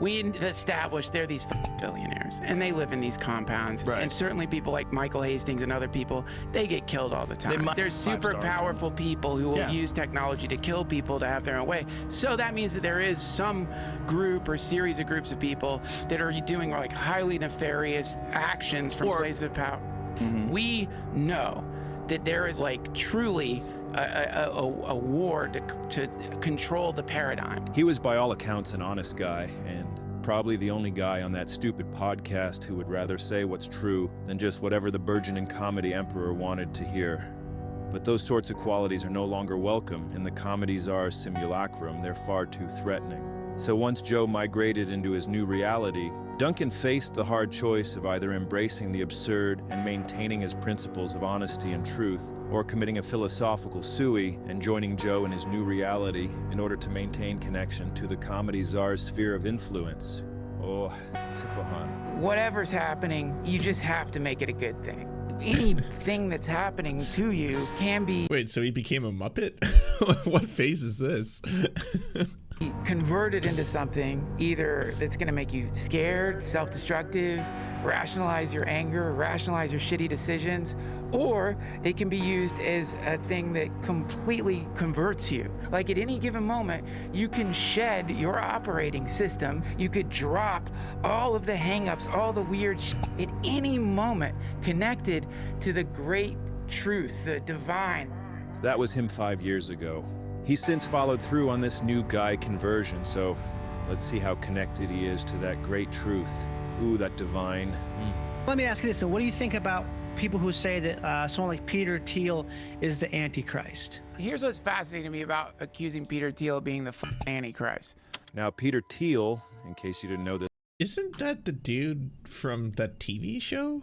We established they're these billionaires, and they live in these compounds. And certainly people like Michael Hastings and other people, they get killed all the time. There's super powerful people who will use technology to kill people to have their own way. So that means that there is some group or series of groups of people that are doing like highly nefarious actions from places of power. We know that there is like truly a war to control the paradigm. He was by all accounts an honest guy, and probably the only guy on that stupid podcast who would rather say what's true than just whatever the burgeoning comedy emperor wanted to hear. But those sorts of qualities are no longer welcome in the comedy czar's simulacrum. They're far too threatening. So once Joe migrated into his new reality, Duncan faced the hard choice of either embracing the absurd and maintaining his principles of honesty and truth, or committing a philosophical sui and joining Joe in his new reality in order to maintain connection to the comedy czar's sphere of influence. Oh, Tipahan. Whatever's happening, you just have to make it a good thing. Anything that's happening to you can be Wait, so he became a Muppet? What phase is this? converted into something either that's going to make you scared, self-destructive, rationalize your anger, rationalize your shitty decisions, or it can be used as a thing that completely converts you. Like at any given moment, you can shed your operating system. You could drop all of the hangups, all the weird shit at any moment connected to the great truth, the divine. That was him 5 years ago. He's since followed through on this new guy conversion, so let's see how connected he is to that great truth. Ooh, that divine. Let me ask you this, though. What do you think about people who say that someone like Peter Thiel is the Antichrist? Here's what's fascinating to me about accusing Peter Thiel of being the Antichrist. Now, Peter Thiel, in case you didn't know this, isn't that the dude from that TV show?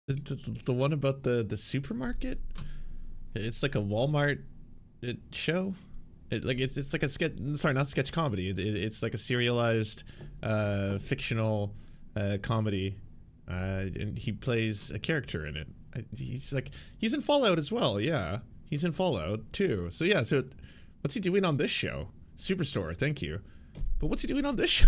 The one about the supermarket? It's like a Walmart show. It's like a sketch. Sorry, not sketch comedy. It's like a serialized fictional comedy, and he plays a character in it. He's in Fallout as well. Yeah, he's in Fallout too. So yeah. So what's he doing on this show? Superstore. Thank you. But what's he doing on this show?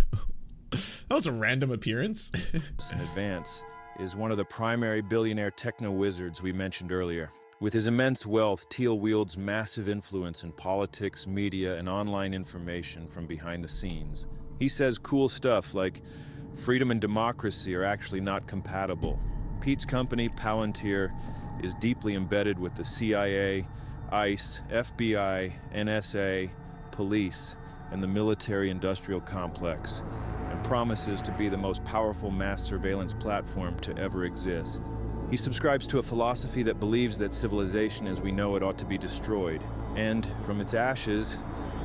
That was a random appearance. in advance, is one of the primary billionaire techno wizards we mentioned earlier. With his immense wealth, Thiel wields massive influence in politics, media, and online information from behind the scenes. He says cool stuff like freedom and democracy are actually not compatible. Pete's company, Palantir, is deeply embedded with the CIA, ICE, FBI, NSA, police, and the military-industrial complex, and promises to be the most powerful mass surveillance platform to ever exist. He subscribes to a philosophy that believes that civilization as we know it ought to be destroyed, and from its ashes,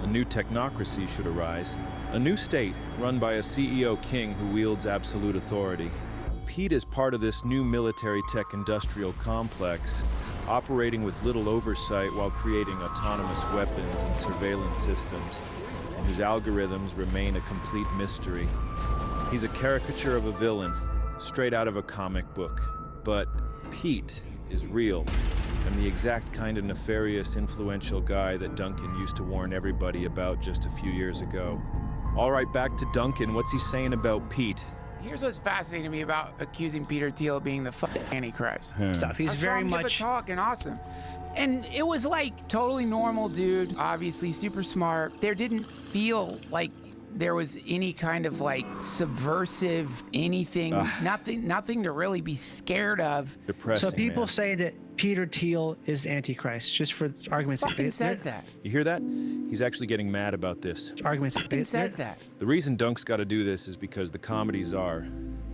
a new technocracy should arise, a new state run by a CEO king who wields absolute authority. Pete is part of this new military tech industrial complex, operating with little oversight while creating autonomous weapons and surveillance systems, and whose algorithms remain a complete mystery. He's a caricature of a villain, straight out of a comic book. But Pete is real, and the exact kind of nefarious, influential guy that Duncan used to warn everybody about just a few years ago. All right, back to Duncan. What's he saying about Pete? Here's what's fascinating to me about accusing Peter Thiel of being the Antichrist. Stuff. He's very much talking awesome. And it was like totally normal dude, obviously super smart. There didn't feel like there was any kind of like subversive anything, nothing to really be scared of. Depressing, so people say that Peter Thiel is Antichrist, just for argument's sake. Fucking says that. You hear that? He's actually getting mad about this. Argument's sake. Says that. The reason Dunk's got to do this is because the comedy czar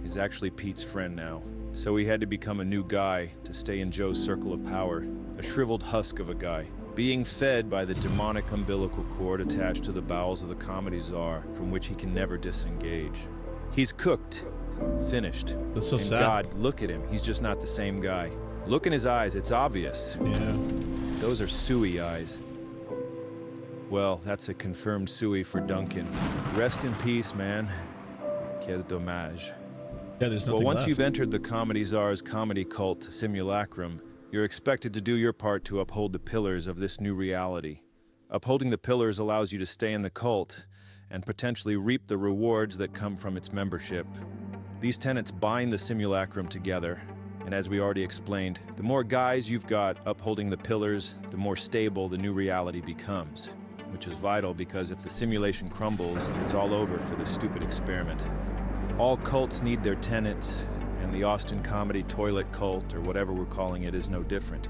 is actually Pete's friend now. So he had to become a new guy to stay in Joe's circle of power, a shriveled husk of a guy, being fed by the demonic umbilical cord attached to the bowels of the comedy czar, from which he can never disengage. He's cooked, finished. That's so sad. God, look at him. He's just not the same guy. Look in his eyes. It's obvious. Yeah. Those are suey eyes. Well, that's a confirmed suey for Duncan. Rest in peace, man. Quel dommage. Yeah, there's nothing once left. you've entered the comedy czar's comedy cult simulacrum, you're expected to do your part to uphold the pillars of this new reality. Upholding the pillars allows you to stay in the cult and potentially reap the rewards that come from its membership. These tenets bind the simulacrum together, and as we already explained, the more guys you've got upholding the pillars, the more stable the new reality becomes, which is vital because if the simulation crumbles, it's all over for this stupid experiment. All cults need their tenets, and the Austin comedy toilet cult, or whatever we're calling it, is no different.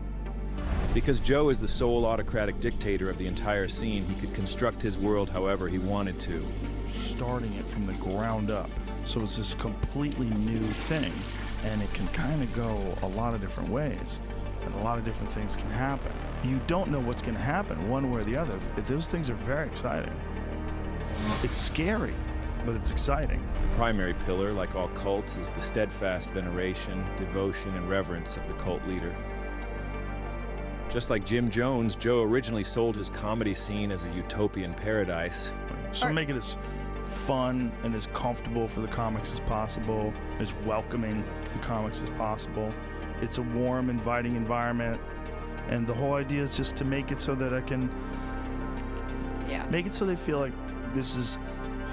Because Joe is the sole autocratic dictator of the entire scene, he could construct his world however he wanted to. Starting it from the ground up. So it's this completely new thing, and it can kind of go a lot of different ways, and a lot of different things can happen. You don't know what's going to happen one way or the other. Those things are very exciting. It's scary, but it's exciting. The primary pillar, like all cults, is the steadfast veneration, devotion, and reverence of the cult leader. Just like Jim Jones, Joe originally sold his comedy scene as a utopian paradise. So make it as fun and as comfortable for the comics as possible, as welcoming to the comics as possible. It's a warm, inviting environment, and the whole idea is just to make it so that I can make it so they feel like this is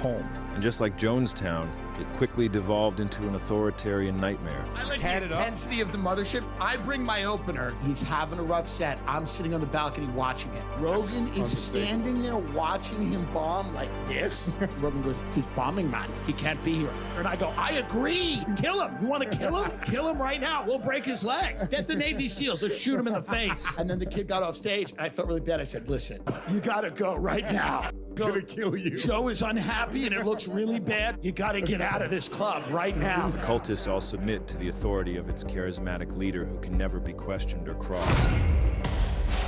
home. And just like Jonestown, It quickly devolved into an authoritarian nightmare. I like the intensity of the mothership. I bring my opener. He's having a rough set. I'm sitting on the balcony watching it. Rogan is standing there watching him bomb like this. Rogan goes, he's bombing, man. He can't be here. And I go, I agree. Kill him. You want to kill him? Kill him right now. We'll break his legs. Get the Navy SEALs. Let's shoot him in the face. And then the kid got off stage, and I felt really bad. I said, listen, you got to go right now. Gonna kill you. Joe is unhappy, and it looks really bad. You got to get out of this club right now. The cultists all submit to the authority of its charismatic leader who can never be questioned or crossed.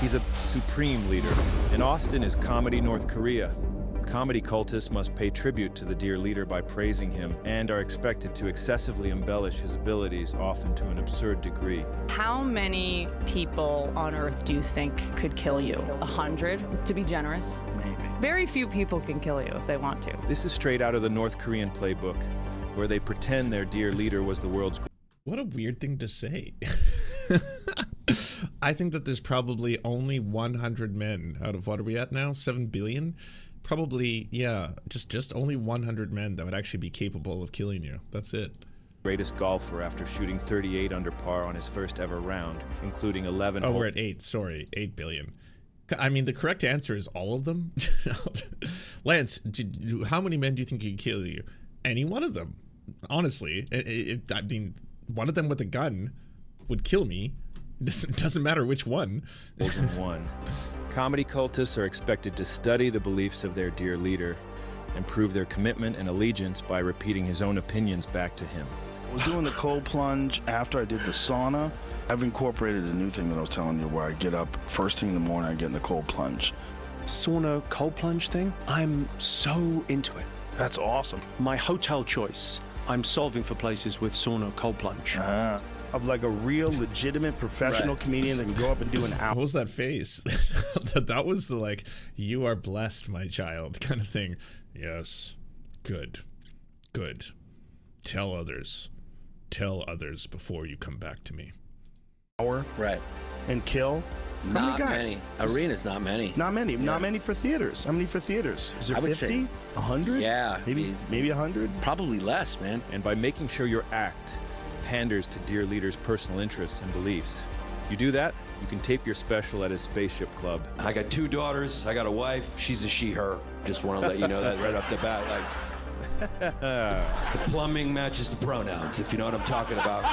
He's a supreme leader. And Austin is comedy North Korea. Comedy cultists must pay tribute to the dear leader by praising him and are expected to excessively embellish his abilities, often to an absurd degree. How many people on Earth do you think could kill you? 100, to be generous? Maybe. Very few people can kill you if they want to. This is straight out of the North Korean playbook, where they pretend their dear leader was the world's... What a weird thing to say. I think that there's probably only 100 men out of, what are we at now? 7 billion? Probably, yeah, just only 100 men that would actually be capable of killing you. That's it. Greatest golfer after shooting 38 under par on his first ever round, including 11... Oh, we're at 8, sorry, 8 billion. I mean, the correct answer is all of them. Lance, how many men do you think could kill you? Any one of them, honestly. I mean, one of them with a gun would kill me. It doesn't matter which one. Wasn't one. Comedy cultists are expected to study the beliefs of their dear leader and prove their commitment and allegiance by repeating his own opinions back to him. I was doing the cold plunge after I did the sauna. I've incorporated a new thing that I was telling you, where I get up first thing in the morning, I get in the cold plunge. Sauna cold plunge thing, I'm so into it. That's awesome. My hotel choice, I'm solving for places with sauna cold plunge. Of like a real legitimate professional comedian that can go up and do an hour. What was that face? That was the like, you are blessed, my child kind of thing. Yes. Good. Good. Tell others before you come back to me. Hour. Right. And kill. Not many. Arenas, not many. Not many. Yeah. Not many for theaters. How many for theaters? Is there 50? 100? Yeah. Maybe 100? Probably less, man. And by making sure your act panders to dear leader's personal interests and beliefs. You do that, you can tape your special at his spaceship club. I got 2 daughters, I got a wife, she's a she, her. Just want to let you know that right off the bat. Like, the plumbing matches the pronouns, if you know what I'm talking about.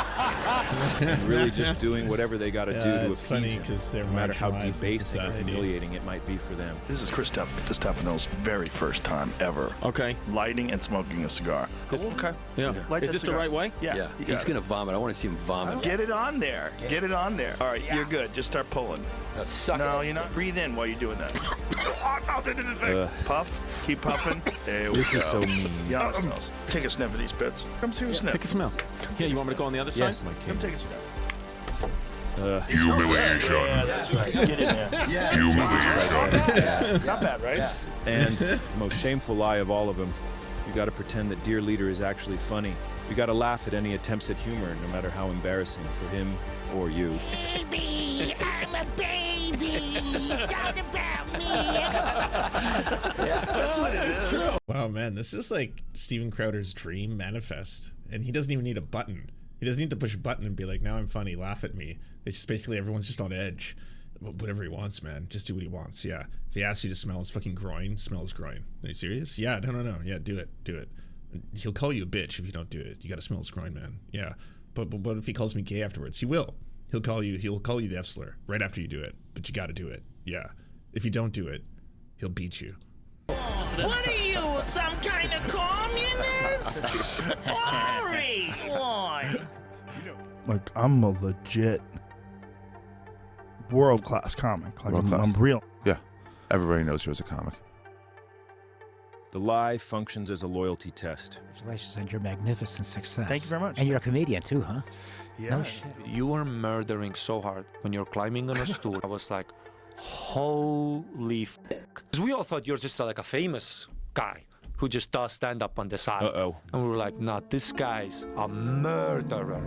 And really just doing whatever they got to do to it's appease funny because they're no matter how marginalized in debasing or society. humiliating it might be for them. This is Chris DiStefano's very first time ever. Okay. Lighting and smoking a cigar. Okay. Yeah. Light Is that this the cigar. right way? Yeah. you He's got going to vomit. I want to see him vomit. Get it on there. Get it on there. All right, you're good. Just start pulling. Now suck No, it. you're not. Breathe in while you're doing that. I felt it in the thing. Puff. Keep puffing. There we This go. is so mean. Yeah, it smells. Take a sniff of these bits. Come take a sniff. Take a smell. Yeah, you want me to go on the other side? Yes, my king. Come take a sniff. Humiliation. Yeah, that's right. Get in there. Humiliation. Not bad, right? Yeah. And the most shameful lie of all of them, you got to pretend that dear leader is actually funny. You got to laugh at any attempts at humor, no matter how embarrassing for him or you. Baby, I'm a baby. Talk about me. That's what it is. Wow, man, this is like Steven Crowder's dream manifest. And he doesn't even need a button. He doesn't need to push a button and be like, now I'm funny, laugh at me. It's just basically everyone's just on edge. Whatever he wants, man. Just do what he wants, yeah. If he asks you to smell his fucking groin, smell his groin. Are you serious? Yeah, no. Yeah, do it. He'll call you a bitch if you don't do it. You gotta smell his groin, man. Yeah. But what if he calls me gay afterwards? He will. He'll call you the F slur right after you do it. But you gotta do it. Yeah. If you don't do it, he'll beat you. What are you, some kind of communist? Hurry! Why? Like, I'm a legit world-class comic. Like, I'm real. Yeah. Everybody knows you're a comic. The lie functions as a loyalty test. Congratulations on your magnificent success. Thank you very much. And you're a comedian too, huh? Yeah. No shit. You were murdering so hard when you're climbing on a stool. I was like, holy f***. Because we all thought you're just like a famous guy who just does stand-up on the side. Uh-oh. And we were like, nah, this guy's a murderer.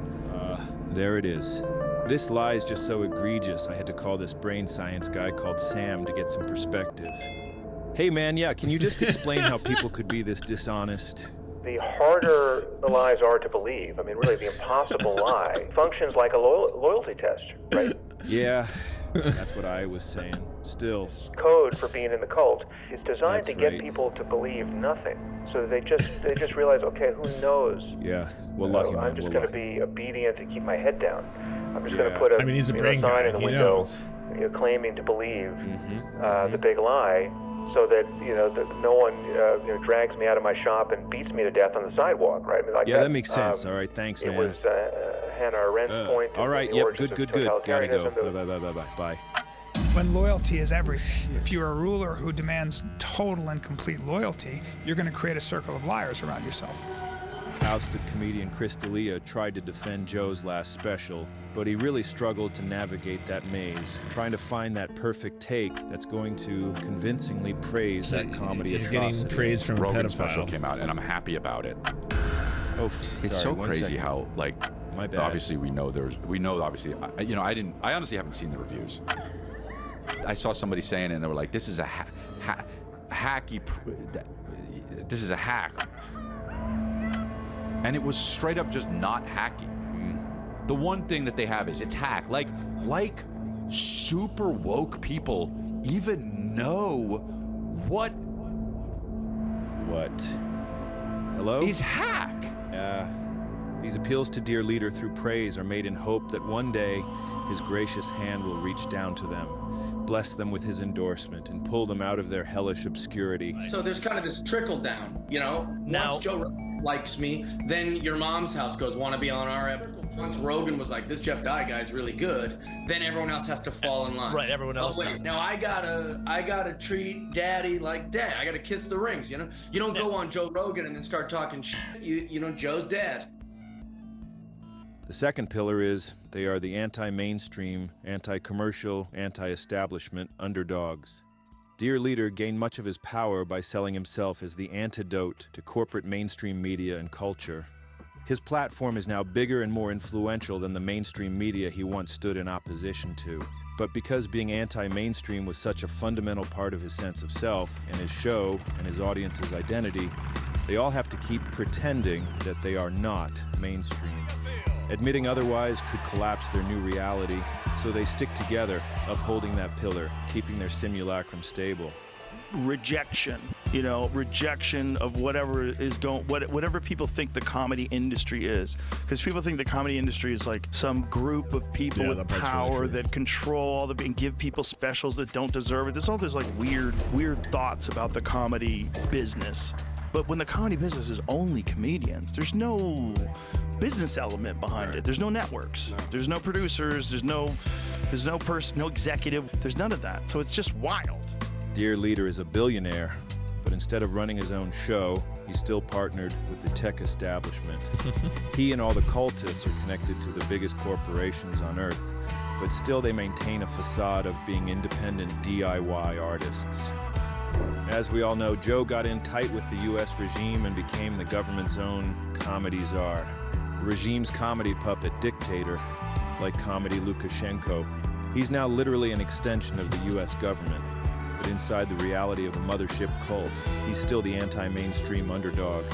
There it is. This lie is just so egregious, I had to call this brain science guy called Sam to get some perspective. Hey man, yeah, can you just explain how people could be this dishonest the harder the lies are to believe, I mean, really, the impossible lie functions like a loyalty test, right? Yeah, that's what I was saying. Still. Code for being in the cult is designed That's to get right. people to believe nothing. So they just realize, okay, who knows? Yeah, well, lucky man. I'm just going to be obedient to keep my head down. I'm just going to Yeah. put a, I mean, he's a you know, brain sign guy. in the He window, knows. claiming to believe the big lie, so that no one drags me out of my shop and beats me to death on the sidewalk, right? I mean, like Yeah, that makes sense. All right, thanks, It man. was Hannah Arendt's point. All right, the yep, origins good. of Gotta go. totalitarianism. Bye. When loyalty is everything, if you're a ruler who demands total and complete loyalty, you're going to create a circle of liars around yourself. Ousted comedian Chris D'Elia tried to defend Joe's last special, but he really struggled to navigate that maze, trying to find that perfect take that's going to convincingly praise that comedy You're atrocity. getting praise from a Rogan pedophile. special came out, and I'm happy about it. Oh, It's sorry, so 1 crazy second. how, like, My bad. obviously obviously, I honestly haven't seen the reviews. I saw somebody saying it, and they were like, this is a hacky, this is a hack. And it was straight up just not hacky. The one thing that they have is it's hack. Like super woke people even know what Hello? is hack. These appeals to dear leader through praise are made in hope that one day his gracious hand will reach down to them, bless them with his endorsement, and pull them out of their hellish obscurity. So there's kind of this trickle down, Once Joe Rogan likes me, then your mom's house goes, want to be on our episode. Once Rogan was like, this Jeff Dye guy's really good, then everyone else has to fall in line. Right, everyone else does. Now I gotta treat daddy like dad. I gotta kiss the rings, You don't go on Joe Rogan and then start talking shit. Joe's dad. The second pillar is they are the anti-mainstream, anti-commercial, anti-establishment underdogs. Dear Leader gained much of his power by selling himself as the antidote to corporate mainstream media and culture. His platform is now bigger and more influential than the mainstream media he once stood in opposition to. But because being anti-mainstream was such a fundamental part of his sense of self and his show and his audience's identity, they all have to keep pretending that they are not mainstream. Admitting otherwise could collapse their new reality, so they stick together, upholding that pillar, keeping their simulacrum stable. Rejection of whatever is whatever people think the comedy industry is, because people think the comedy industry is like some group of people with power that control all and give people specials that don't deserve it. There's all this like weird thoughts about the comedy business, but when the comedy business is only comedians, there's no business element behind it. There's no networks. There's no producers. There's no person, no executive. There's none of that. So it's just wild. Dear Leader is a billionaire, but instead of running his own show, he's still partnered with the tech establishment. He and all the cultists are connected to the biggest corporations on Earth, but still they maintain a facade of being independent DIY artists. As we all know, Joe got in tight with the US regime and became the government's own comedy czar. The regime's comedy puppet dictator, like comedy Lukashenko. He's now literally an extension of the US government. But inside the reality of the mothership cult, he's still the anti-mainstream underdog.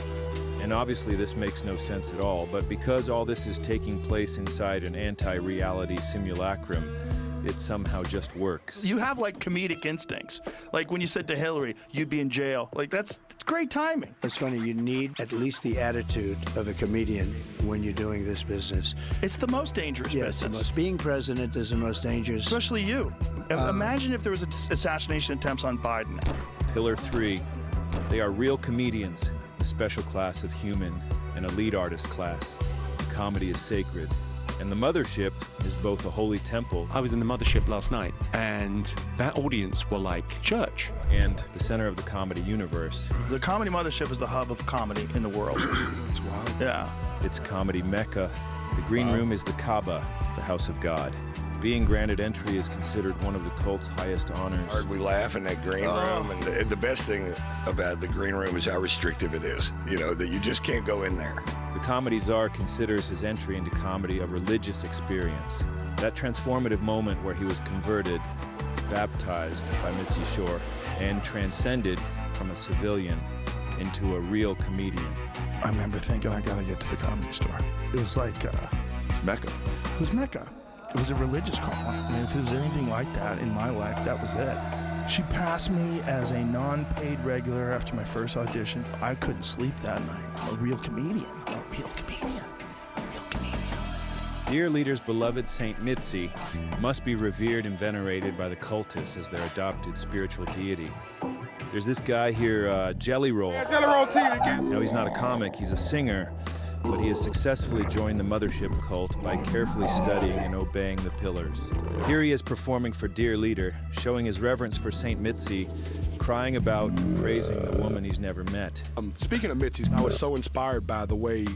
And obviously this makes no sense at all, but because all this is taking place inside an anti-reality simulacrum, it somehow just works. You have like comedic instincts. Like when you said to Hillary, you'd be in jail. Like that's great timing. It's funny, you need at least the attitude of a comedian when you're doing this business. It's the most dangerous business. Being president is the most dangerous. Especially you. Imagine if there was assassination attempts on Biden. Pillar 3, they are real comedians, a special class of human, an elite artist class. Comedy is sacred. And the mothership is both a holy temple. I was in the mothership last night, and that audience were like church. And the center of the comedy universe. The comedy mothership is the hub of comedy in the world. That's wild. Yeah. It's comedy mecca. The green room is the Kaaba, the house of God. Being granted entry is considered one of the cult's highest honors. We laugh in that green room, and the best thing about the green room is how restrictive it is. That you just can't go in there. The comedy czar considers his entry into comedy a religious experience. That transformative moment where he was converted, baptized by Mitzi Shore, and transcended from a civilian into a real comedian. I remember thinking, I gotta get to the Comedy Store. It was like... it's Mecca. It was Mecca. It was a religious call. I mean, if there was anything like that in my life, that was it. She passed me as a non-paid regular after my first audition. I couldn't sleep that night. I'm a real comedian. I'm a real comedian. Dear Leader's beloved Saint Mitzi must be revered and venerated by the cultists as their adopted spiritual deity. There's this guy here, Jelly Roll. Now, he's not a comic, he's a singer, but he has successfully joined the mothership cult by carefully studying and obeying the pillars. Here he is performing for Dear Leader, showing his reverence for Saint Mitzi, crying about and praising the woman he's never met. Speaking of Mitzi's, I was so inspired by the way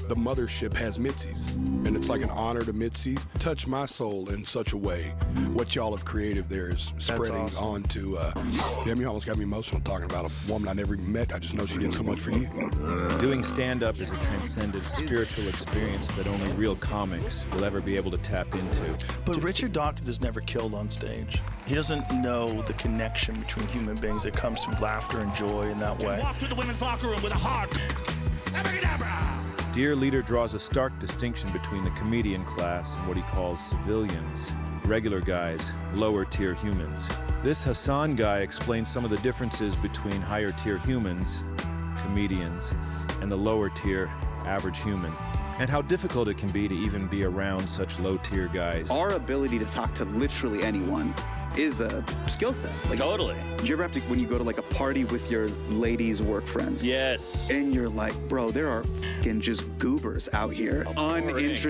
the mothership has Mitzi's, and it's like an honor to Mitzi's. Touched my soul in such a way. What y'all have created there is spreading onto, you almost got me emotional talking about a woman I never even met. I just know she did so much for you. Doing stand-up is a transcendent spiritual experience that only real comics will ever be able to tap into. But Richard Dawkins is never killed on stage. He doesn't know the connection between human beings that comes through laughter and joy in that way. Walk to the women's locker room with a heart. Dear Leader draws a stark distinction between the comedian class and what he calls civilians, regular guys, lower-tier humans. This Hassan guy explains some of the differences between higher-tier humans, comedians, and the lower-tier average human, and how difficult it can be to even be around such low-tier guys. Our ability to talk to literally anyone is a skill set. Like, totally. Do you ever have to, when you go to like a party with your ladies' work friends? Yes. And you're like, bro, there are fucking just goobers out here.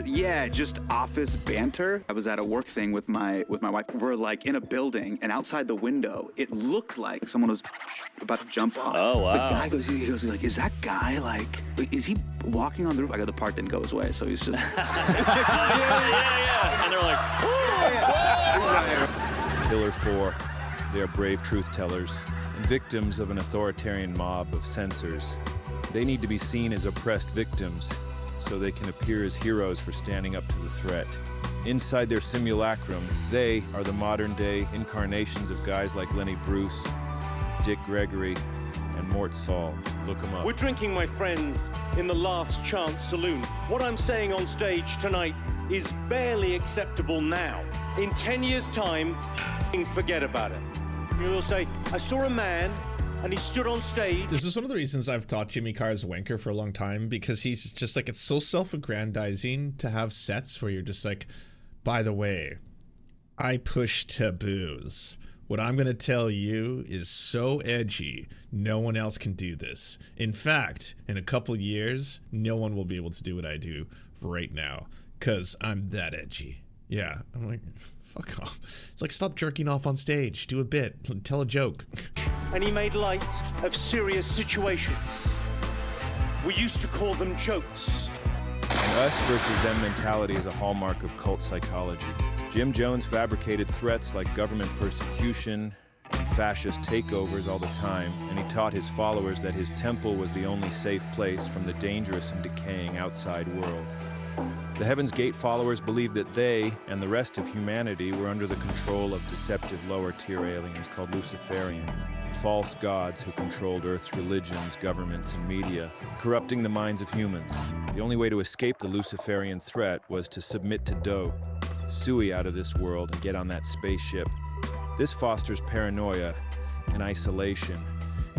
Yeah, just office banter. I was at a work thing with my wife. We're like in a building, and outside the window, it looked like someone was about to jump off. Oh, wow. The guy goes like, is that guy like, is he walking on the roof? I got the part didn't go his way, so he's just. yeah. And they're like, Pillar 4, they are brave truth tellers and victims of an authoritarian mob of censors. They need to be seen as oppressed victims so they can appear as heroes for standing up to the threat. Inside their simulacrum, they are the modern-day incarnations of guys like Lenny Bruce, Dick Gregory, and Mort Saul. Look them up. We're drinking, my friends, in the Last Chance Saloon. What I'm saying on stage tonight is barely acceptable now. In 10 years' time, forget about it. You'll say, I saw a man and he stood on stage. This is one of the reasons I've thought Jimmy Carr is a wanker for a long time, because he's just like, it's so self-aggrandizing to have sets where you're just like, by the way, I push taboos. What I'm going to tell you is so edgy, no one else can do this. In fact, in a couple years, no one will be able to do what I do right now, because I'm that edgy. Yeah, I'm like, fuck off. It's like, stop jerking off on stage. Do a bit. Tell a joke. And he made light of serious situations. We used to call them jokes. An us versus them mentality is a hallmark of cult psychology. Jim Jones fabricated threats like government persecution and fascist takeovers all the time, and he taught his followers that his temple was the only safe place from the dangerous and decaying outside world. The Heaven's Gate followers believed that they and the rest of humanity were under the control of deceptive lower-tier aliens called Luciferians, false gods who controlled Earth's religions, governments, and media, corrupting the minds of humans. The only way to escape the Luciferian threat was to submit to Do, Sui out of this world, and get on that spaceship. This fosters paranoia and isolation,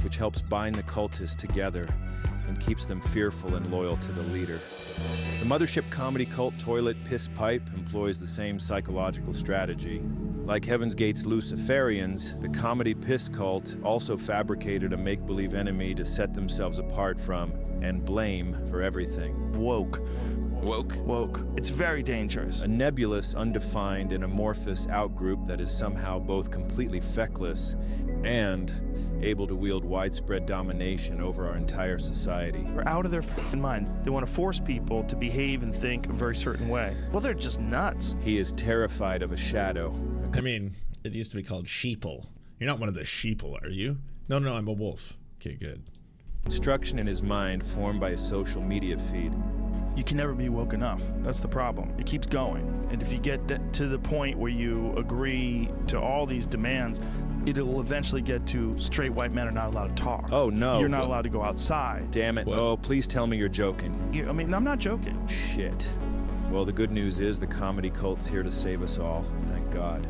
which helps bind the cultists together and keeps them fearful and loyal to the leader. The mothership comedy cult Toilet Piss Pipe employs the same psychological strategy. Like Heaven's Gate's Luciferians, the comedy piss cult also fabricated a make-believe enemy to set themselves apart from and blame for everything. Woke. It's very dangerous. A nebulous, undefined, and amorphous outgroup that is somehow both completely feckless and able to wield widespread domination over our entire society. They're out of their f***ing mind. They want to force people to behave and think a very certain way. Well, they're just nuts. He is terrified of a shadow. I mean, it used to be called sheeple. You're not one of the sheeple, are you? No, I'm a wolf. Okay, good. Instruction in his mind formed by a social media feed. You can never be woke enough. That's the problem. It keeps going. And if you get to the point where you agree to all these demands, it will eventually get to straight white men are not allowed to talk. Oh, no. You're not allowed to go outside. Damn it. Oh, please tell me you're joking. I mean, I'm not joking. Shit. Well, the good news is the comedy cult's here to save us all. Thank God.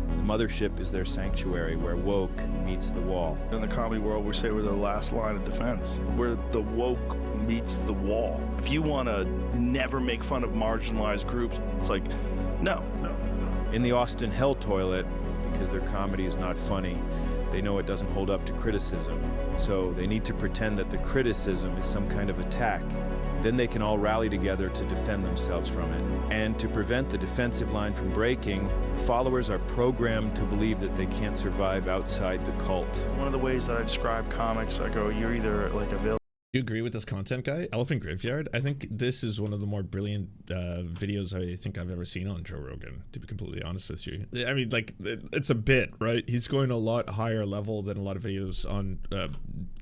The mothership is their sanctuary where woke meets the wall. In the comedy world, we say we're the last line of defense. We're the woke meets the wall. If you want to never make fun of marginalized groups, it's like, no. In the Austin Hell toilet, because their comedy is not funny, they know it doesn't hold up to criticism. So they need to pretend that the criticism is some kind of attack. Then they can all rally together to defend themselves from it. And to prevent the defensive line from breaking, followers are programmed to believe that they can't survive outside the cult. One of the ways that I describe comics, I go, you're either like a villain. You agree with this content guy? Elephant Graveyard? I think this is one of the more brilliant videos I think I've ever seen on Joe Rogan, to be completely honest with you. I mean, like, it's a bit, right? He's going a lot higher level than a lot of videos on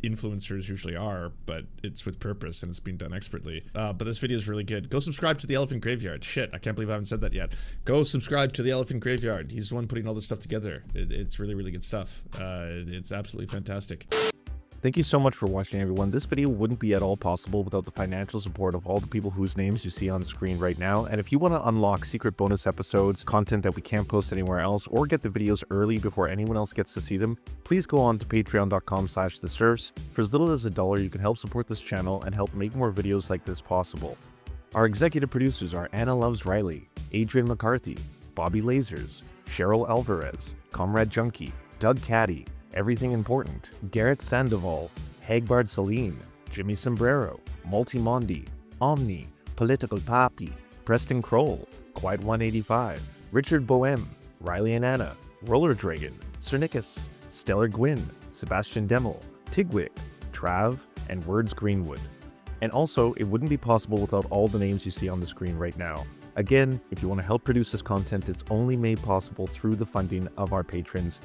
influencers usually are, but it's with purpose and it's being done expertly. But this video is really good. Go subscribe to the Elephant Graveyard. Shit, I can't believe I haven't said that yet. Go subscribe to the Elephant Graveyard. He's the one putting all this stuff together. It's really, really good stuff. It's absolutely fantastic. Thank you so much for watching, everyone. This video wouldn't be at all possible without the financial support of all the people whose names you see on the screen right now. And if you want to unlock secret bonus episodes, content that we can't post anywhere else, or get the videos early before anyone else gets to see them, please go on to patreon.com/theserfs. For as little as $1, you can help support this channel and help make more videos like this possible. Our executive producers are Anna Loves Riley, Adrian McCarthy, Bobby Lasers, Cheryl Alvarez, Comrade Junkie, Doug Caddy, Everything Important, Garrett Sandoval, Hagbard Celine, Jimmy Sombrero, Multimondi, Omni, Political Papi, Preston Kroll, Quiet 185, Richard Boehm, Riley and Anna, Roller Dragon, Cernicus, Stellar Gwyn, Sebastian Demel, Tigwig, Trav, and Words Greenwood. And also, it wouldn't be possible without all the names you see on the screen right now. Again, if you want to help produce this content, it's only made possible through the funding of our patrons.